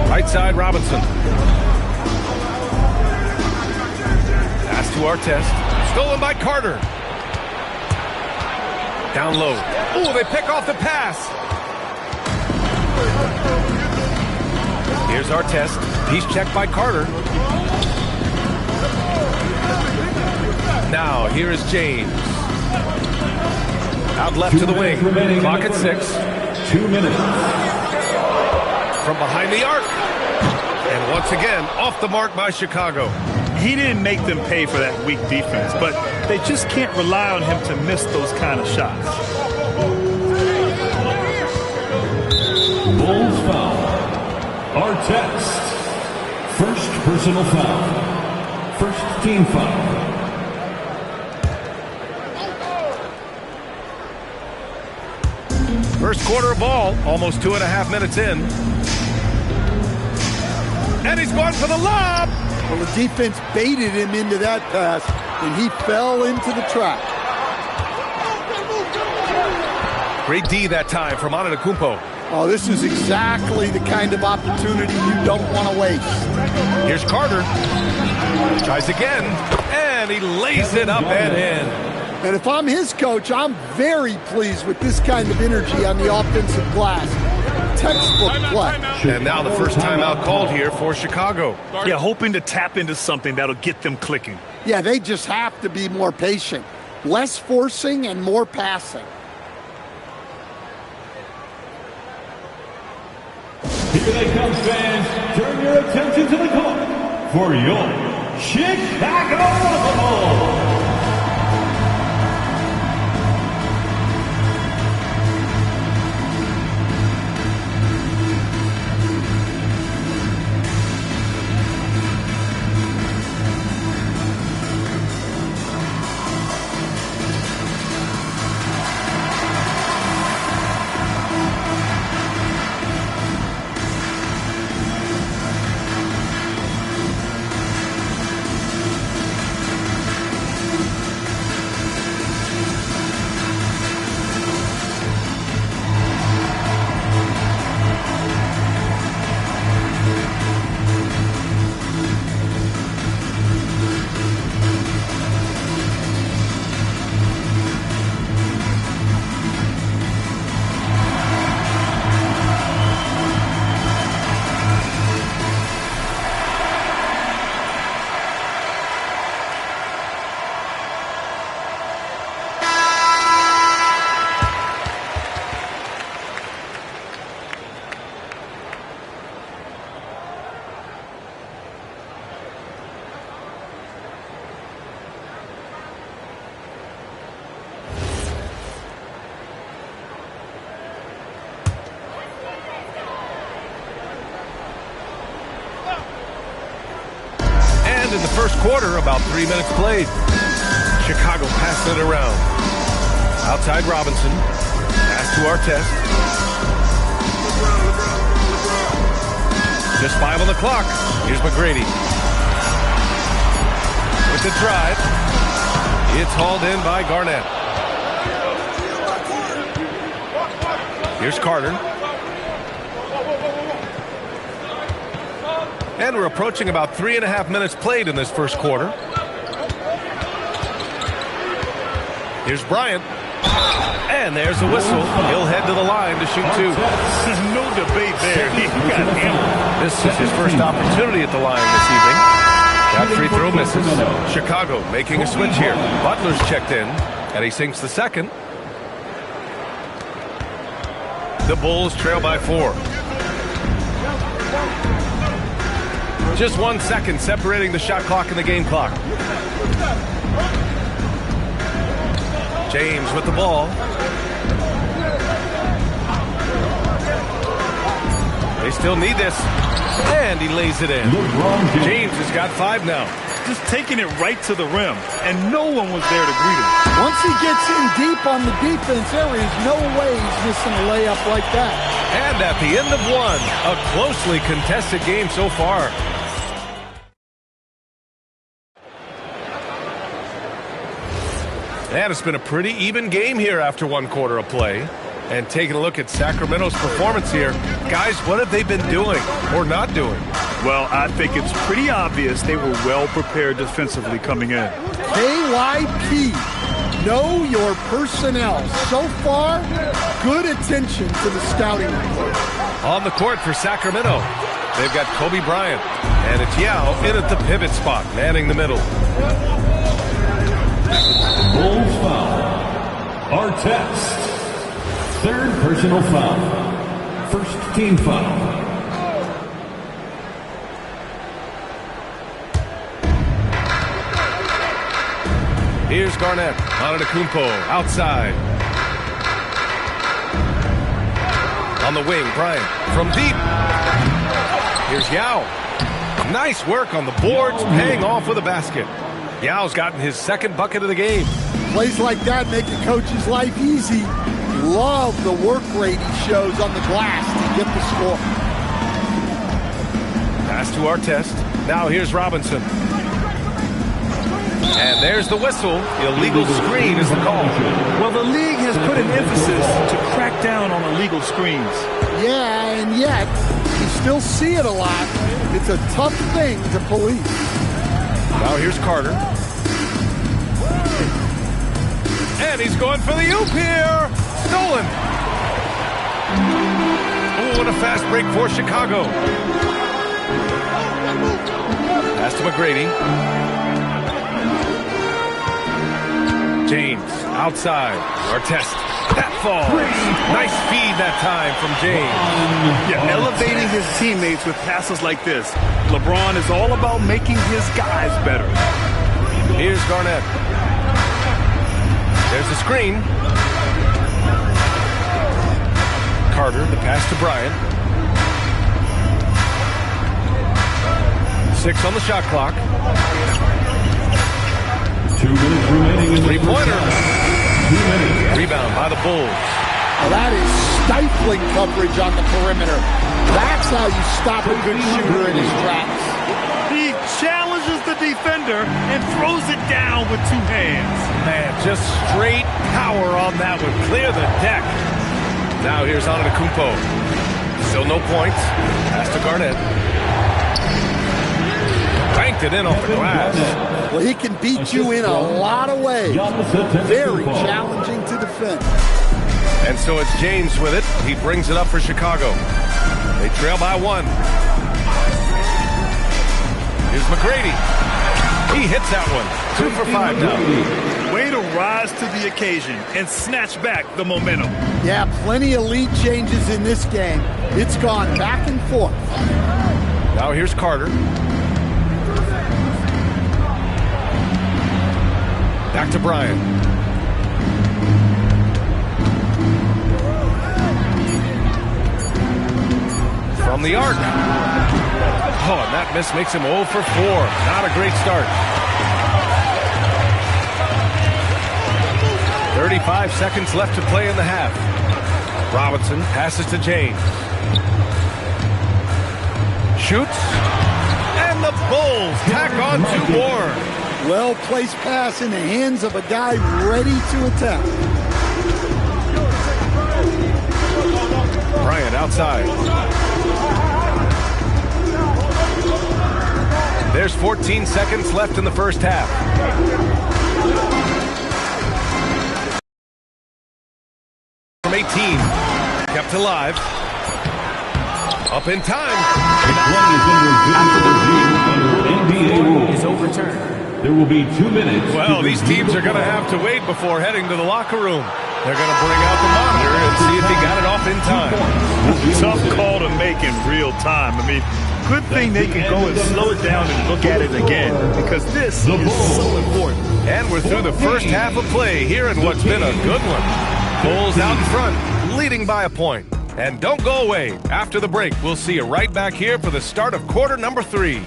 Right side, Robinson. Pass to Artest. Stolen by Carter. Down low. Oh, they pick off the pass. Here's Artest. He's checked by Carter. Now, here is James. Out left to the wing. Clock at 6. 2 minutes. From behind the arc. And once again, off the mark by Chicago. He didn't make them pay for that weak defense, but they just can't rely on him to miss those kind of shots. Bulls foul. Artest. First personal foul. First team foul. First quarter of ball, almost 2.5 minutes in. And he's going for the lob. Well, the defense baited him into that pass, and he fell into the trap. Great D that time from Antetokounmpo. Oh, this is exactly the kind of opportunity you don't want to waste. Here's Carter. Tries again, and he lays it up and in. And if I'm his coach, I'm very pleased with this kind of energy on the offensive glass. Textbook play. And now the first timeout called here for Chicago. Yeah, hoping to tap into something that'll get them clicking. Yeah, they just have to be more patient. Less forcing and more passing. Here they come, fans. Turn your attention to the court for your Chicago Bulls. end in the first quarter, about 3 minutes played. Chicago passing it around. Outside Robinson. Pass to Artest. Just 5 on the clock. Here's McGrady. With the drive. It's hauled in by Garnett. Here's Carter. And we're approaching about 3.5 minutes played in this first quarter. Here's Bryant. And there's the whistle. He'll head to the line to shoot 2. No debate there. He got hammered. This is his first opportunity at the line this evening. That free throw misses. Chicago making a switch here. Butler's checked in, and he sinks the second. The Bulls trail by 4. Just 1 second separating the shot clock and the game clock. James with the ball. They still need this. And he lays it in. James has got 5 now. Just taking it right to the rim, and no one was there to greet him. Once he gets in deep on the defense, there is no way he's missing a layup like that. And at the end of 1, a closely contested game so far. And it's been a pretty even game here after 1 quarter of play. And taking a look at Sacramento's performance here, guys, what have they been doing or not doing? Well, I think it's pretty obvious they were well prepared defensively coming in. KYP, know your personnel. So far, good attention to the scouting report. On the court for Sacramento, they've got Kobe Bryant, and it's Yao in at the pivot spot, manning the middle. Bulls foul. Artest. 3rd personal foul. 1st team foul. Here's Garnett. Antetokounmpo outside. On the wing, Bryant from deep. Here's Yao. Nice work on the boards, paying off with a basket. Yao's gotten his 2nd bucket of the game. Plays like that make a coach's life easy. Love the work rate he shows on the glass to get the score. Pass to Artest. Now here's Robinson. And there's the whistle. Illegal screen is the call. Well, the league has put an emphasis to crack down on illegal screens. Yeah, and yet, you still see it a lot. It's a tough thing to police. Now here's Carter. And he's going for the oop here. Stolen. Oh, what a fast break for Chicago. Pass to McGrady. James outside. Artest. That falls. Nice feed that time from James. Yeah, elevating his teammates with passes like this. LeBron is all about making his guys better. Here's Garnett. There's the screen. Carter, the pass to Bryant. 6 on the shot clock. 2 minutes remaining in the 3-pointer. 2 minutes. Rebound by the Bulls. Now that is stifling coverage on the perimeter. That's how you stop a good shooter in his tracks. He challenges the defender and throws it down with 2 hands. Man, just straight power on that one. Clear the deck. Now here's Antetokounmpo. Still no points. Pass to Garnett. Banked it in off the glass. Well, he can beat you in a lot of ways. Very challenging to defend. And so it's James with it. He brings it up for Chicago. They trail by 1. Here's McGrady. He hits that one. 2 for 5 now. Way to rise to the occasion and snatch back the momentum. Yeah, plenty of lead changes in this game. It's gone back and forth. Now here's Carter. Back to Bryant. From the arc. Oh, and that miss makes him 0 for 4. Not a great start. 35 seconds left to play in the half. Robinson passes to James. Shoots. And the Bulls tack on 2 more. Well-placed pass in the hands of a guy ready to attack. Bryant outside. There's 14 seconds left in the first half. From 18. Kept alive. Up in time. After the NBA rule is overturned, there will be 2 minutes. Well, these teams are going to have to wait before heading to the locker room. They're going to bring out the monitor and see if he got it off in time. Tough call to make in real time. I mean, good thing they can go and slow it down and look at it again, because this is so important. And we're through the first half of play here in what's been a good one. Bulls out in front, leading by a point. And don't go away. After the break, we'll see you right back here for the start of quarter number 3.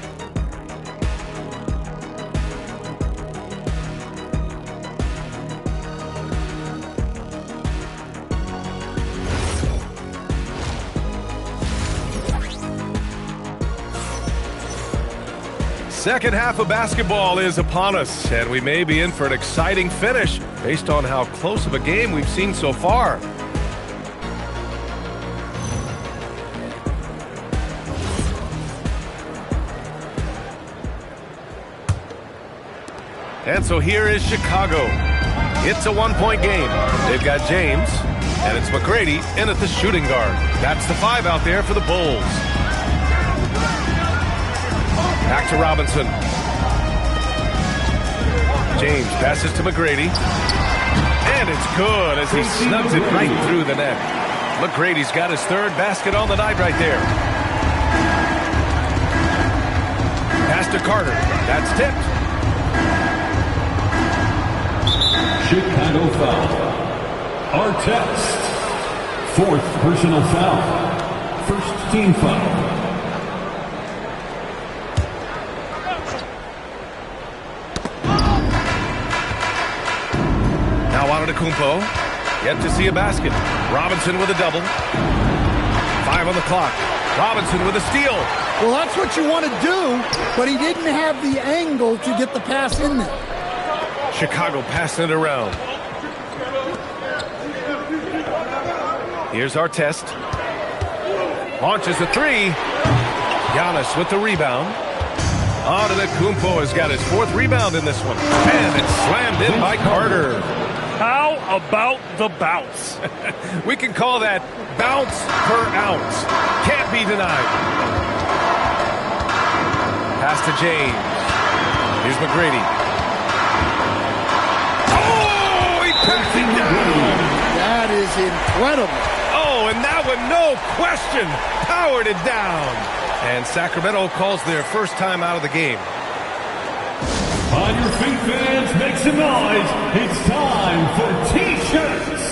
Second half of basketball is upon us, and we may be in for an exciting finish based on how close of a game we've seen so far. And so here is Chicago. It's a 1-point game. They've got James, and it's McGrady in at the shooting guard. That's the 5 out there for the Bulls. Back to Robinson. James passes to McGrady. And it's good as he snugs it right through the net. McGrady's got his 3rd basket on the night right there. Pass to Carter. That's tipped. Chicago foul. Artest. 4th personal foul. 1st team foul. Antetokounmpo, yet to see a basket. Robinson with a double. 5 on the clock. Robinson with a steal. Well, that's what you want to do, but he didn't have the angle to get the pass in there. Chicago passing it around. Here's Artest. Launches a 3. Giannis with the rebound. Antetokounmpo has got his 4th rebound in this one. And it's slammed in by Carter. How about the bounce? We can call that bounce per ounce. Can't be denied. Pass to James. Here's McGrady. Oh, he passed it down. That is incredible. Oh, and that one, no question, powered it down. And Sacramento calls their first time out of the game. On your feet, fans, make some noise. It's time for T-shirts.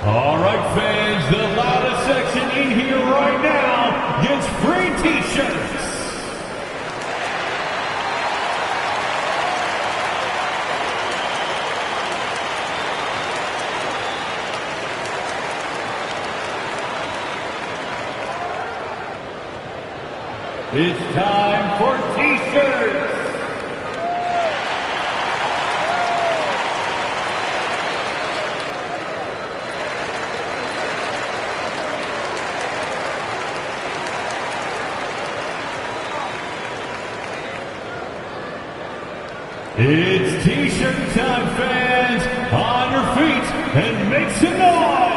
All right, fans, the loudest section in here right now gets free T-shirts. It's time for T-shirts! It's T-shirt time, fans! On your feet and make some noise!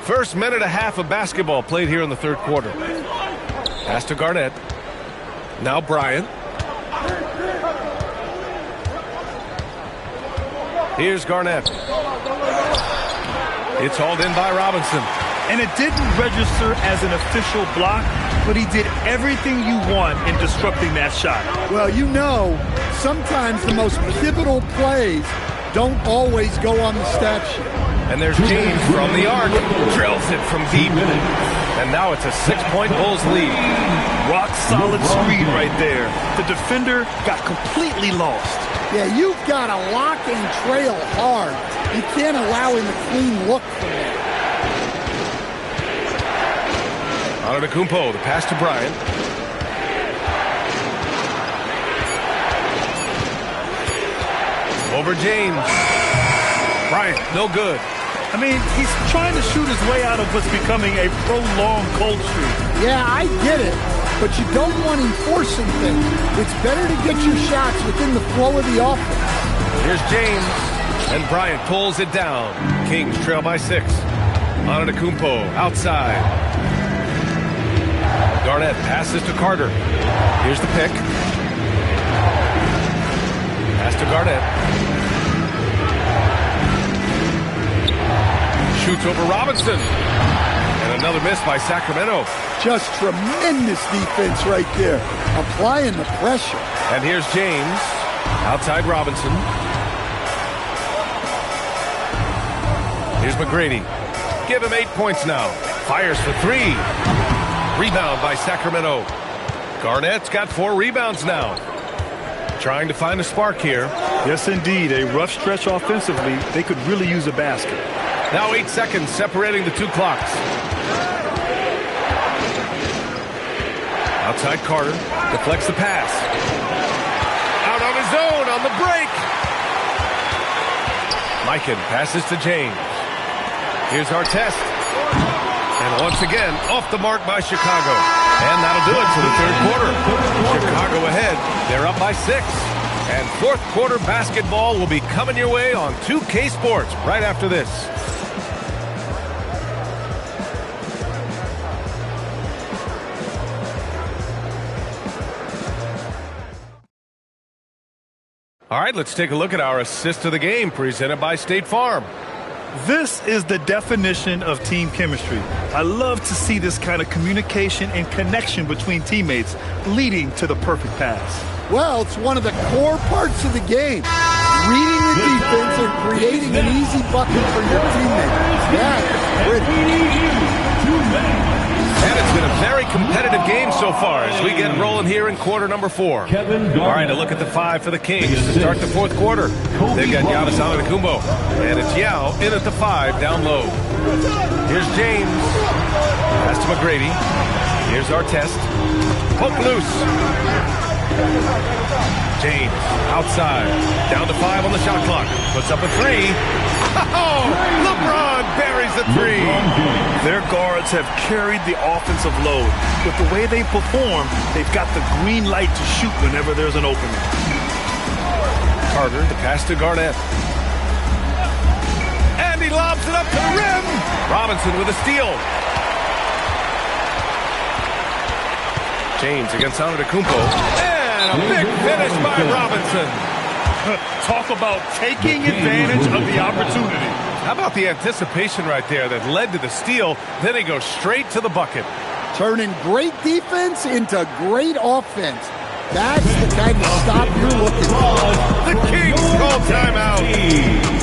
First minute and a half of basketball played here in the 3rd quarter. Pass to Garnett. Now Bryant. Here's Garnett. It's hauled in by Robinson. And it didn't register as an official block, but he did everything you want in disrupting that shot. Well, you know, sometimes the most pivotal plays don't always go on the stat sheet. And there's James from the arc. Drills it from deep. And now it's a 6-point Bulls lead. Rock solid screen right there. The defender got completely lost. Yeah, you've got to lock and trail hard. You can't allow him a clean look from there. Antetokounmpo, the pass to Bryant. Over James. Bryant, no good. I mean, he's trying to shoot his way out of what's becoming a prolonged cold streak. Yeah, I get it, but you don't want him forcing things. It's better to get your shots within the flow of the offense. Here's James, and Bryant pulls it down. Kings trail by 6. Antetokounmpo outside. Garnett passes to Carter. Here's the pick. Pass to Garnett. Shoots over Robinson. And another miss by Sacramento. Just tremendous defense right there. Applying the pressure. And here's James. Outside Robinson. Here's McGrady. Give him 8 points now. Fires for 3. Rebound by Sacramento. Garnett's got 4 rebounds now. Trying to find a spark here. Yes, indeed. A rough stretch offensively. They could really use a basket. Now 8 seconds separating the 2 clocks. Outside Carter. Deflects the pass. Out on his own on the break. Mikan passes to James. Here's Artest. And once again, off the mark by Chicago. And that'll do it for the 3rd quarter. Chicago ahead. They're up by 6. And 4th quarter basketball will be coming your way on 2K Sports right after this. All right, let's take a look at our assist of the game presented by State Farm. This is the definition of team chemistry. I love to see this kind of communication and connection between teammates leading to the perfect pass. Well, it's one of the core parts of the game. Reading the defense and creating an easy bucket for your teammates. Yeah, pretty. And it's been a very competitive game so far as we get rolling here in quarter number 4. All right, a look at the 5 for the Kings to start the 4th quarter. They've got Giannis Antetokounmpo, and it's Yao in at the 5 down low. Here's James. Pass to McGrady. Here's Artest. Poke loose. James outside. Down to 5 on the shot clock. Puts up a 3. Oh, LeBron buries a 3. Their guards have carried the offensive load. With the way they perform, they've got the green light to shoot whenever there's an opening. Carter, the pass to Garnett. And he lobs it up to the rim. Robinson with a steal. James against Antetokounmpo. And a big finish by Robinson. Talk about taking advantage of the opportunity. How about the anticipation right there that led to the steal? Then he goes straight to the bucket. Turning great defense into great offense. That's the kind of stop you're looking for. The Kings call timeout.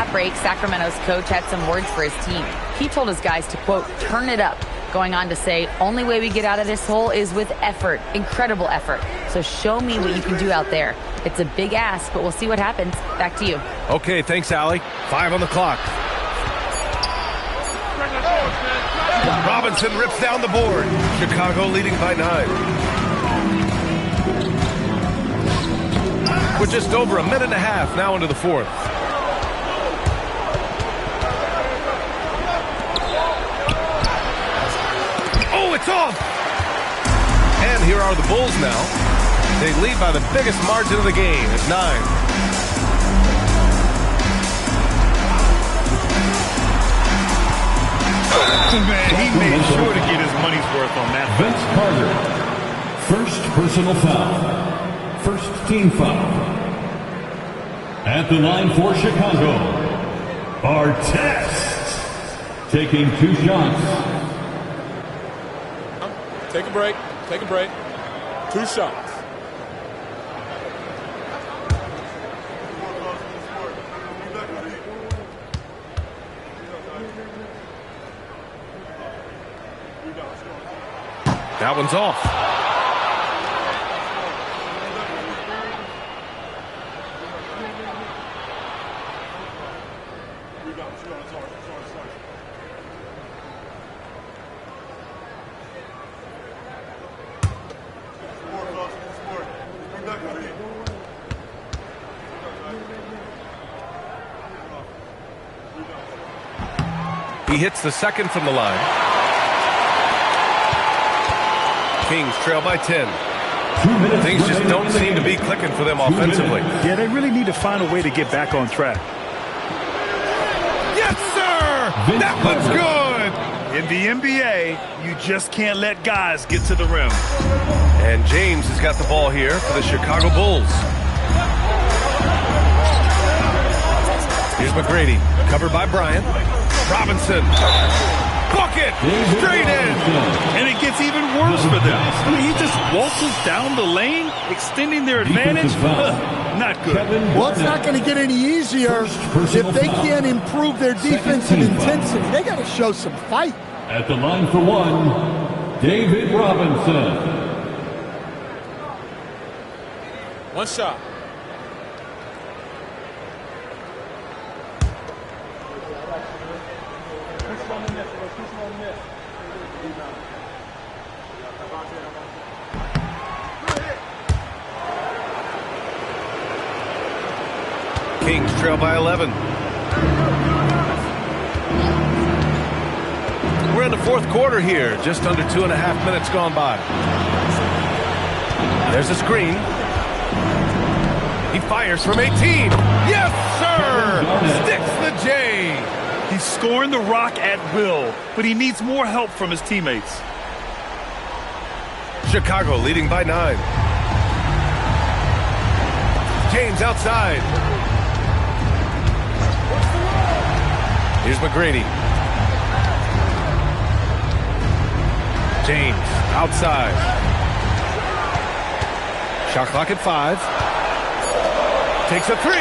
that break, Sacramento's coach had some words for his team. He told his guys to, quote, turn it up, going on to say, only way we get out of this hole is with effort, incredible effort. So show me what you can do out there. It's a big ask, but we'll see what happens. Back to you. Okay, thanks, Allie. 5 on the clock. Robinson rips down the board. Chicago leading by 9. We're just over a minute and a half now into the fourth. Oh, it's off! And here are the Bulls now. They lead by the biggest margin of the game at 9. Man, he made sure to get his money's worth on that. Vince Carter, first personal foul. First team foul. At the line for Chicago, Artest, taking 2 shots. Take a break. Take a break. 2 shots. That one's off. He hits the second from the line. Kings trail by 10. Things just don't seem to be clicking for them offensively. Yeah, they really need to find a way to get back on track. Yes, sir! That one's good! In the NBA, you just can't let guys get to the rim. And James has got the ball here for the Chicago Bulls. Here's McGrady, covered by Bryant. Robinson. Bucket! Straight in! And it gets even worse for them. I mean, he just waltzes down the lane, extending their advantage. Not good. Well, it's not going to get any easier if they can't improve their defensive intensity. They got to show some fight. At the line for 1, David Robinson. 1 shot. Kings trail by 11. We're in the fourth quarter here, just under 2.5 minutes gone by. There's a screen. He fires from 18. Yes, sir! Sticks the J. He's scoring the rock at will, but he needs more help from his teammates. Chicago leading by 9. James outside. Here's McGrady. James outside. Shot clock at 5. Takes a 3.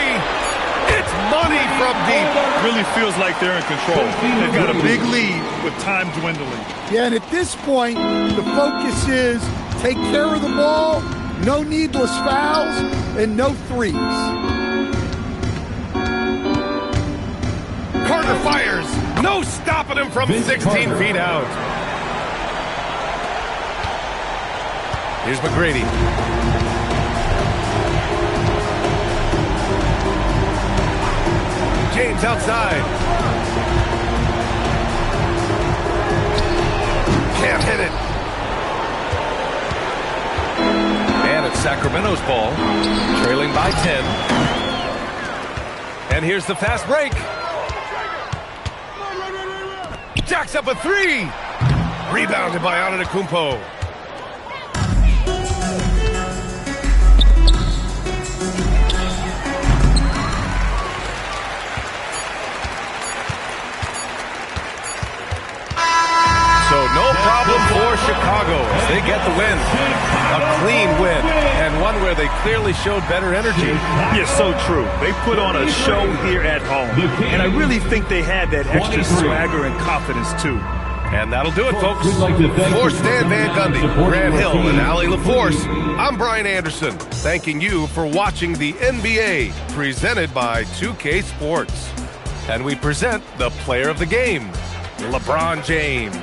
It's money from deep. Really feels like they're in control. They've got a big lead with time dwindling. Yeah, and at this point, the focus is take care of the ball, no needless fouls, and no threes. Carter fires. No stopping him from 16 feet out. Here's McGrady. James outside. Can't hit it. And it's Sacramento's ball, trailing by 10. And here's the fast break. Jacks up a 3. Rebounded by Antetokounmpo. So no problem for Chicago as they get the win. A clean win. And what one where they clearly showed better energy. Yes, so true. They put on a show here at home. And I really think they had that extra swagger and confidence, too. And that'll do it, folks. For Stan Van Gundy, Grant Hill, and Allie LaForce, I'm Brian Anderson, thanking you for watching the NBA, presented by 2K Sports. And we present the player of the game, LeBron James.